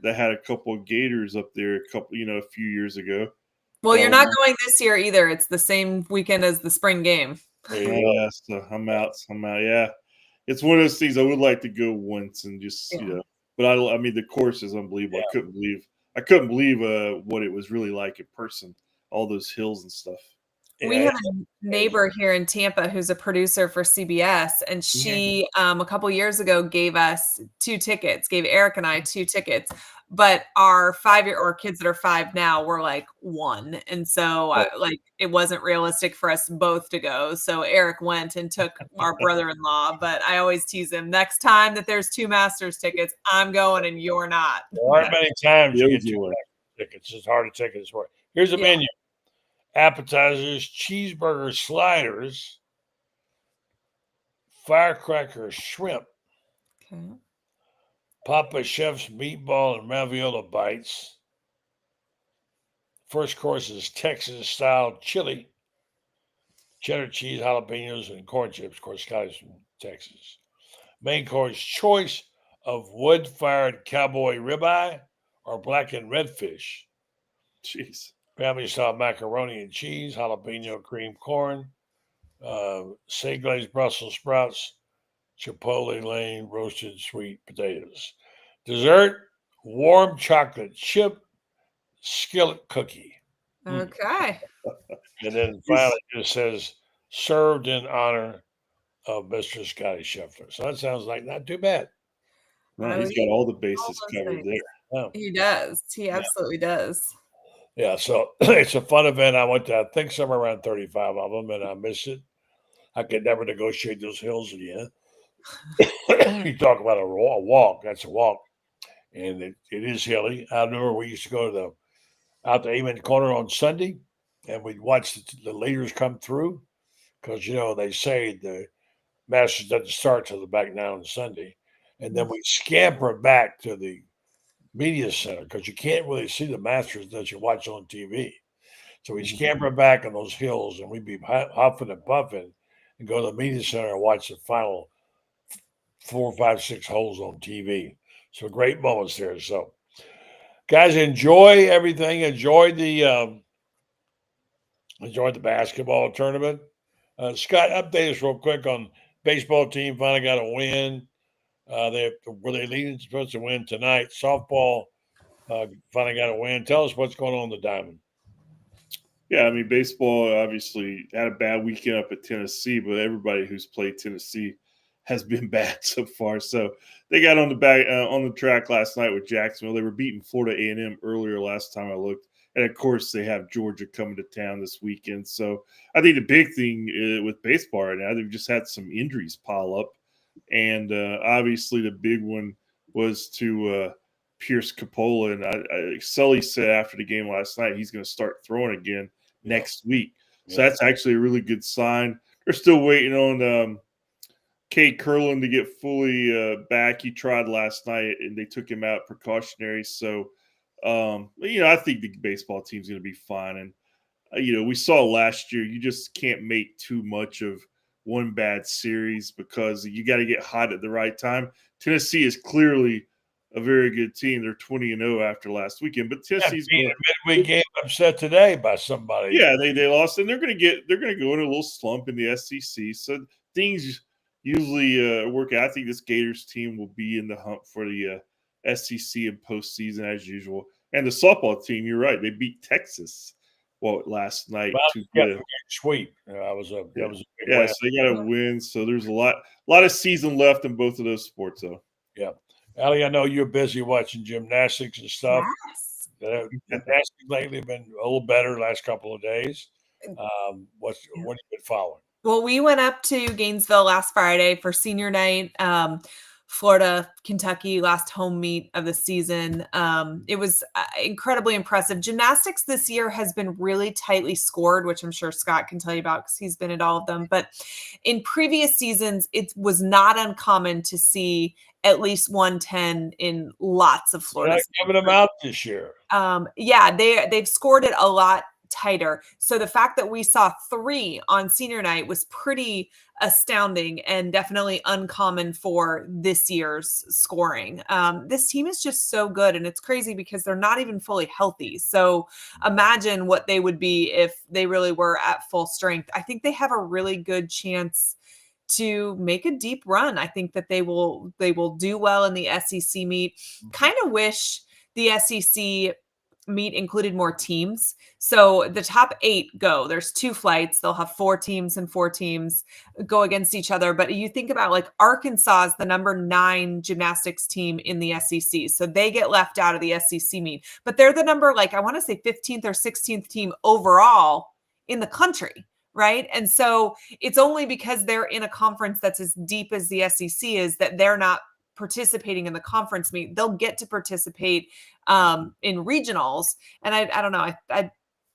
J: that had a couple of Gators up there a few years ago.
I: Well, you're not going this year either. It's the same weekend as the spring game.
J: Yeah, so I'm out. Yeah, it's one of those things I would like to go once and just but I mean the course is unbelievable.
A: Yeah.
J: I couldn't believe what it was really like in person. All those hills and stuff.
I: We have a neighbor here in Tampa who's a producer for CBS, and she a couple years ago gave us 2 tickets, gave Eric and I 2 tickets, but our 5-year or kids that are 5 now were like 1, and so like it wasn't realistic for us both to go. So Eric went and took our brother-in-law, but I always tease him, next time that there's 2 Masters tickets, I'm going and you're not.
A: There aren't many times you get 2 Masters tickets. It's hard to take it this way. Here's the menu. Appetizers, cheeseburger sliders, firecracker shrimp, Papa Chef's meatball and ravioli bites. First course is Texas-style chili, cheddar cheese, jalapenos, and corn chips. Of course, Scotty's from Texas. Main course, choice of wood-fired cowboy ribeye or blackened redfish.
J: Jeez.
A: Family-style macaroni and cheese, jalapeno cream corn, say glazed Brussels sprouts, Chipotle lane roasted sweet potatoes. Dessert, warm chocolate chip skillet cookie.
I: Okay.
A: And then finally it just says served in honor of Mr. Scotty Scheffler. So that sounds like not too bad.
J: No, he's got all the bases covered there.
A: Yeah.
I: He does. He absolutely does.
A: Yeah, so it's a fun event. I went to, I think, somewhere around 35 of them, and I missed it. I could never negotiate those hills again. You talk about a walk. That's a walk. And it is hilly. I remember we used to go out to Amen Corner on Sunday, and we'd watch the leaders come through because, they say the Masters doesn't start till the back 9 on Sunday. And then we scamper back to the media center because you can't really see the Masters that you watch on TV. So we scamper back on those hills, and we'd be huffing and puffing and go to the media center and watch the final 4, 5, 6 holes on TV. So great moments there. So guys, enjoy everything. Enjoy the basketball tournament. Scott, update us real quick on baseball team finally got a win. Were they leading supposed to win tonight? Softball finally got a win. Tell us what's going on in the Diamond.
J: Yeah, I mean, baseball obviously had a bad weekend up at Tennessee, but everybody who's played Tennessee has been bad so far. So they got on the track last night with Jacksonville. They were beating Florida A&M earlier last time I looked. And, of course, they have Georgia coming to town this weekend. So I think the big thing with baseball right now, they've just had some injuries pile up. And obviously the big one was to Pierce Capola. And Sully said after the game last night he's going to start throwing again next week. So that's actually a really good sign. They're still waiting on Cade Curlin to get fully back. He tried last night, and they took him out precautionary. So, I think the baseball team's going to be fine. And, we saw last year you just can't make too much of one bad series because you got to get hot at the right time. Tennessee is clearly a very good team. They're 20-0 after last weekend, but Tennessee's
A: a midweek game upset today by somebody.
J: Yeah, they lost, and they're going to go in a little slump in the SEC. So things usually work out. I think this Gators team will be in the hunt for the SEC in postseason as usual. And the softball team, you're right, they beat Texas. Last night to get a
A: sweep. That was a big
J: so they got a win. So there's a lot of season left in both of those sports, though.
A: Yeah, Allie, I know you're busy watching gymnastics and stuff.
I: Yes.
A: Gymnastics lately have been a little better the last couple of days. What have you been following?
I: Well, we went up to Gainesville last Friday for senior night. Florida, Kentucky, last home meet of the season. It was incredibly impressive. Gymnastics this year has been really tightly scored, which I'm sure Scott can tell you about because he's been at all of them. But in previous seasons, it was not uncommon to see at least 110 in lots of Florida.
A: They're not giving them out this year.
I: They've scored it a lot tighter. So the fact that we saw 3 on senior night was pretty astounding and definitely uncommon for this year's scoring. This team is just so good, and it's crazy because they're not even fully healthy. So imagine what they would be if they really were at full strength. I think they have a really good chance to make a deep run. I think that they will do well in the SEC meet. Kind of wish the SEC meet included more teams. So the top 8 go. There's 2 flights. They'll have 4 teams and 4 teams go against each other. But you think about like Arkansas is the number 9 gymnastics team in the SEC. So they get left out of the SEC meet. But they're the number, like, I want to say 15th or 16th team overall in the country. Right. And so it's only because they're in a conference that's as deep as the SEC is that they're not participating in the conference meet. They'll get to participate in regionals. And I don't know. I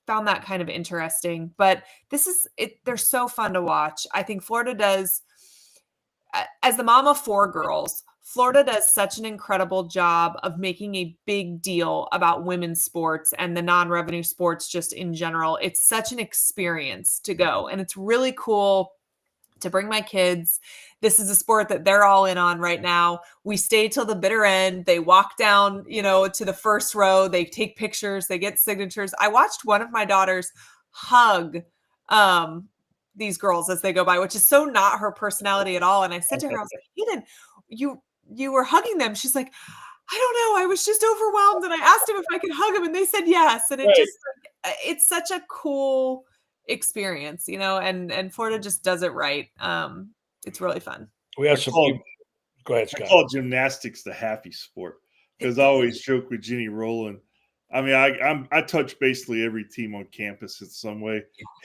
I: found that kind of interesting, but this is it. They're so fun to watch. I think Florida does, as the mom of 4 girls, Florida does such an incredible job of making a big deal about women's sports and the non-revenue sports just in general. It's such an experience to go, and it's really cool to bring my kids. This is a sport that they're all in on right now. We stay till the bitter end. They walk down, to the first row. They take pictures. They get signatures. I watched one of my daughters hug these girls as they go by, which is so not her personality at all. And I said to her, I was like, Eden, you were hugging them. She's like, I don't know. I was just overwhelmed. And I asked them if I could hug them, and they said yes. And it's such a cool experience, and Florida just does it right. It's really fun.
A: We have some people. Go ahead, Scott.
J: I call gymnastics the happy sport because I always joke with Jenny Rowland. I mean, I touch basically every team on campus in some way,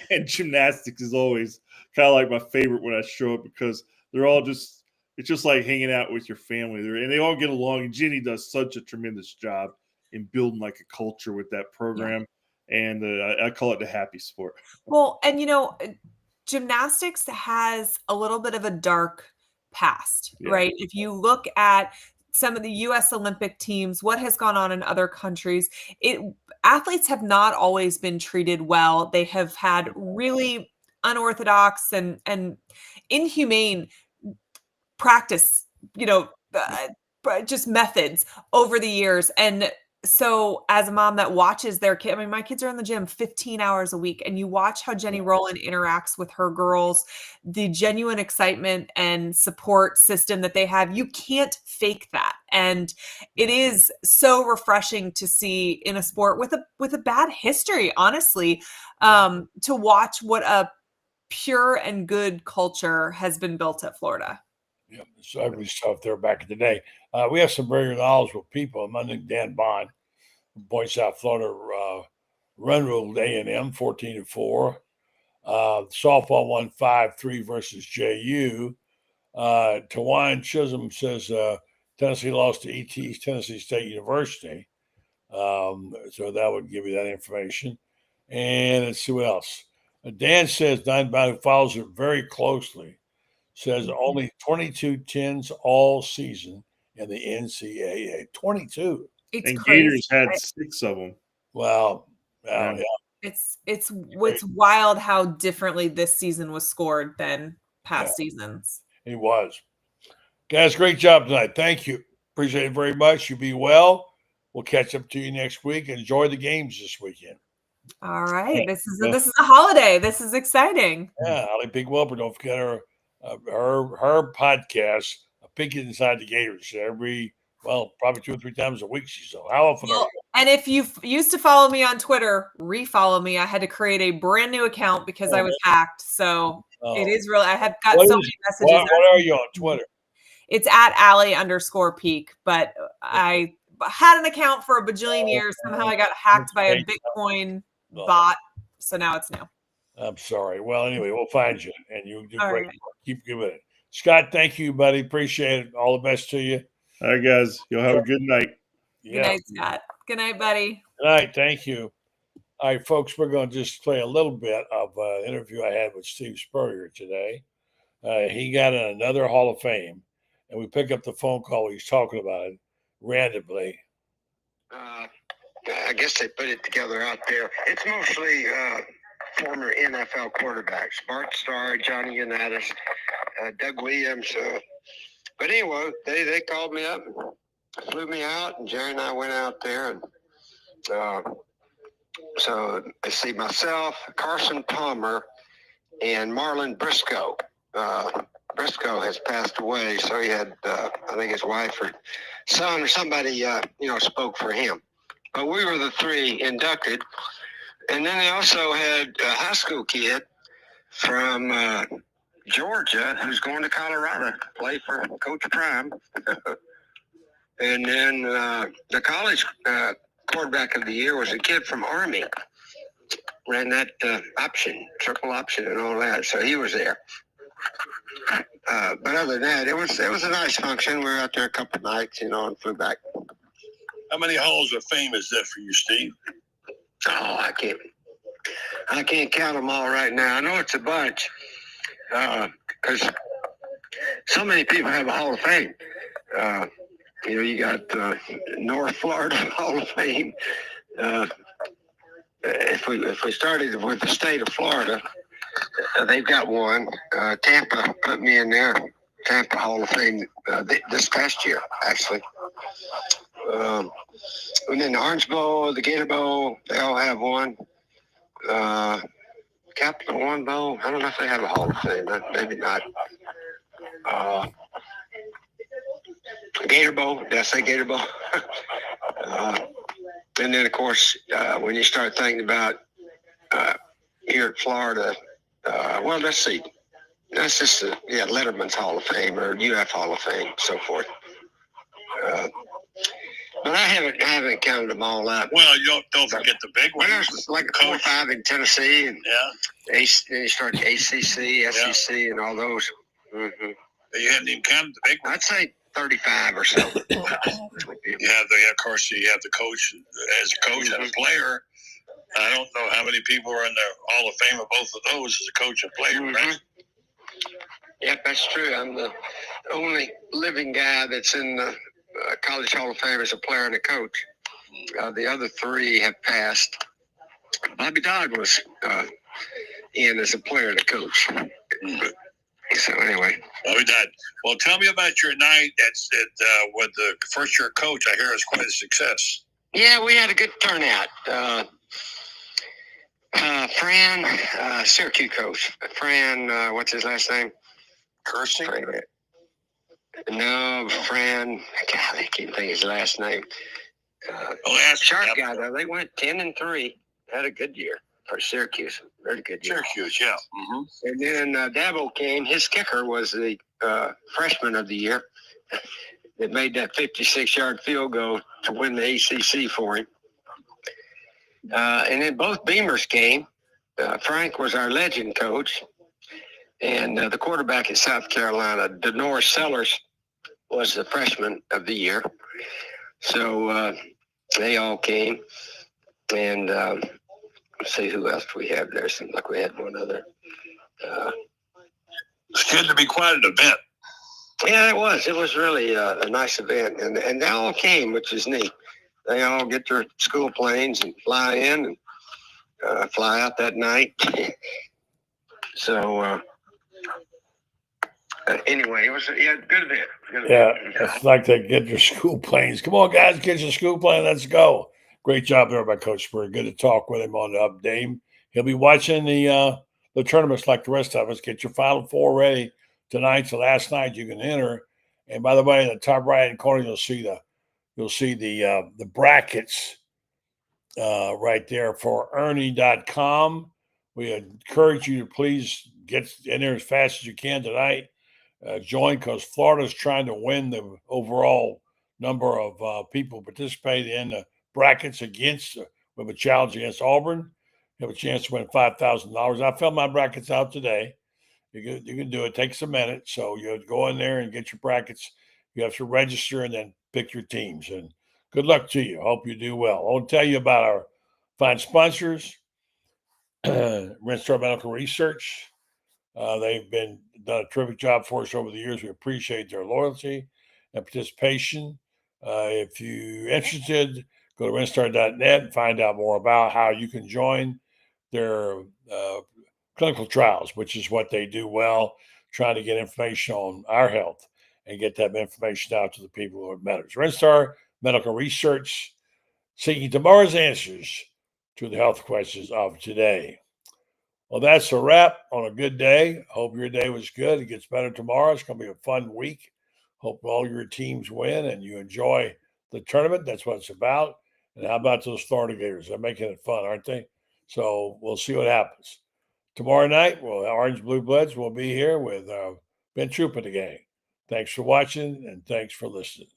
J: and gymnastics is always kind of like my favorite when I show up because they're all just, it's just like hanging out with your family there, and they all get along. And Jenny does such a tremendous job in building like a culture with that program. Yeah. And I call it the happy sport.
I: Well, and gymnastics has a little bit of a dark past, right? If you look at some of the U.S. Olympic teams, what has gone on in other countries, athletes have not always been treated well. They have had really unorthodox and inhumane practice, just methods over the years. And so as a mom that watches their kid, I mean, my kids are in the gym 15 hours a week, and you watch how Jenny Rowland interacts with her girls, the genuine excitement and support system that they have. You can't fake that. And it is so refreshing to see in a sport with a bad history, honestly, to watch what a pure and good culture has been built at Florida.
A: Yeah, it's ugly stuff there back in the day. We have some very knowledgeable people. I'm Dan Bond, who points out Florida run ruled A&M 14-4. Softball won 5-3 versus JU. Tawan Chisholm says Tennessee lost to ET's Tennessee State University. So that would give you that information. And let's see what else. Dan says, Dan Bond, who follows it very closely, says only 22 10s all season in the NCAA. 22.
J: It's and crazy. Gators had 6 of them.
A: Wow. Yeah.
I: It's wild how differently this season was scored than past seasons.
A: It was. Guys, great job tonight. Thank you. Appreciate it very much. You be well. We'll catch up to you next week. Enjoy the games this weekend.
I: All right. This is a holiday. This is exciting.
A: Yeah, Ali Big Welper. Don't forget her podcast, A Peek Inside the Gators, probably 2 or 3 times a week. So how often are you?
I: And if you used to follow me on Twitter, refollow me. I had to create a brand new account because I was hacked. So it is really, I have got so many messages.
A: What are you on Twitter?
I: It's at @Allie_Peak, but I had an account for a bajillion years. Somehow I got hacked by a Bitcoin bot. So now it's new.
A: I'm sorry. Well, anyway, we'll find you, and you do great.
I: Right.
A: Keep giving it. Scott, thank you, buddy. Appreciate it. All the best to you.
J: All right, guys. You'll have a good night.
I: Good night, Scott. Good night, buddy.
A: Good night. Thank you. All right, folks, we're going to just play a little bit of an interview I had with Steve Spurrier today. He got in another Hall of Fame, and we pick up the phone call. He's talking about it randomly.
K: I guess they put it together out there. It's mostly former NFL quarterbacks: Bart Starr, Johnny Unitas, Doug Williams. But anyway, they called me up, and flew me out, and Jerry and I went out there, and so I see myself, Carson Palmer, and Marlon Briscoe. Briscoe has passed away, so he had, I think his wife or son or somebody, spoke for him. But we were the three inducted. And then they also had a high school kid from Georgia who's going to Colorado to play for Coach Prime. And then the college quarterback of the year was a kid from Army. Ran that triple option and all that. So he was there. But other than that, it was a nice function. We were out there a couple of nights, and flew back.
A: How many halls of fame is that for you, Steve?
K: Oh, I can't count them all right now. I know it's a bunch because so many people have a Hall of Fame. You got North Florida Hall of Fame. If we started with the state of Florida, they've got one. Tampa put me in there. Tampa Hall of Fame this past year, actually. And then the Orange Bowl, the Gator Bowl, they all have one. Capital One Bowl, I don't know if they have a Hall of Fame. Maybe not. Gator Bowl, did I say Gator Bowl? And then, of course, when you start thinking about here at Florida, well, let's see. That's just Letterman's Hall of Fame or UF Hall of Fame, so forth. But I haven't counted them all up.
A: Well, you don't forget the big ones.
K: Well, there's like 4 or 5 in Tennessee, and then you start ACC, SEC, and all those. Mm-hmm.
A: You hadn't even counted the big ones.
K: I'd say 35 or so.
A: Of course, you have the coach as a coach and a player. I don't know how many people are in the Hall of Fame of both of those as a coach and player.
K: Mm-hmm.
A: Right?
K: Yep, that's true. I'm the only living guy that's in the College Hall of Fame as a player and a coach. The other 3 have passed. Bobby Dodd was in as a player and a coach. So anyway.
A: Bobby Dodd. Well, tell me about your night with the first-year coach. I hear it's quite a success.
K: Yeah, we had a good turnout. Fran, Syracuse coach. Fran, what's his last name?
A: Kersey?
K: No, Fran. God, I can't think his last name. Sharp guy, though. They went 10-3. Had a good year for Syracuse. Very good year.
A: Syracuse, yeah. Mm-hmm.
K: And then Dabo came. His kicker was the freshman of the year that made that 56-yard field goal to win the ACC for him. And then both Beamers came. Frank was our legend coach. And the quarterback at South Carolina, Denoris Sellers, was the freshman of the year. So they all came. And let's see who else we have there. Seems like we had one other.
A: It's good to be quite an event.
K: Yeah, it was. It was really a nice event. And they all came, which is neat. They all get their school planes and fly in and fly out that night. So anyway, it was a good event.
A: It's like they get your school planes. Come on, guys, get your school plane. Let's go. Great job there by Coach Spurrier. Good to talk with him on the update. He'll be watching the tournaments like the rest of us. Get your Final Four ready tonight. So last night you can enter. And by the way, in the top right-hand corner, you'll see the brackets right there for Ernie.com. We encourage you to please get in there as fast as you can tonight. Join because Florida's trying to win the overall number of people participating in the brackets against. We have a challenge against Auburn. You have a chance to win $5,000. I filled my brackets out today. You can do it. It takes a minute. So you have to go in there and get your brackets. You have to register and then pick your teams. And good luck to you. Hope you do well. I'll tell you about our fine sponsors. Rinse Medical Research. They've done a terrific job for us over the years. We appreciate their loyalty and participation. If you're interested, Go to renstar.net and find out more about how you can join their clinical trials, which is what they do well, trying to get information on our health and get that information out to the people who it matters. Renstar Medical Research, seeking tomorrow's answers to the health questions of today. Well, that's a wrap on a good day. Hope your day was good. It gets better tomorrow. It's going to be a fun week. Hope all your teams win and you enjoy the tournament. That's what it's about. And how about those Florida Gators? They're making it fun, aren't they? So we'll see what happens. Tomorrow night, Orange Blue Bloods will be here with Ben Troop and the gang. Thanks for watching and thanks for listening.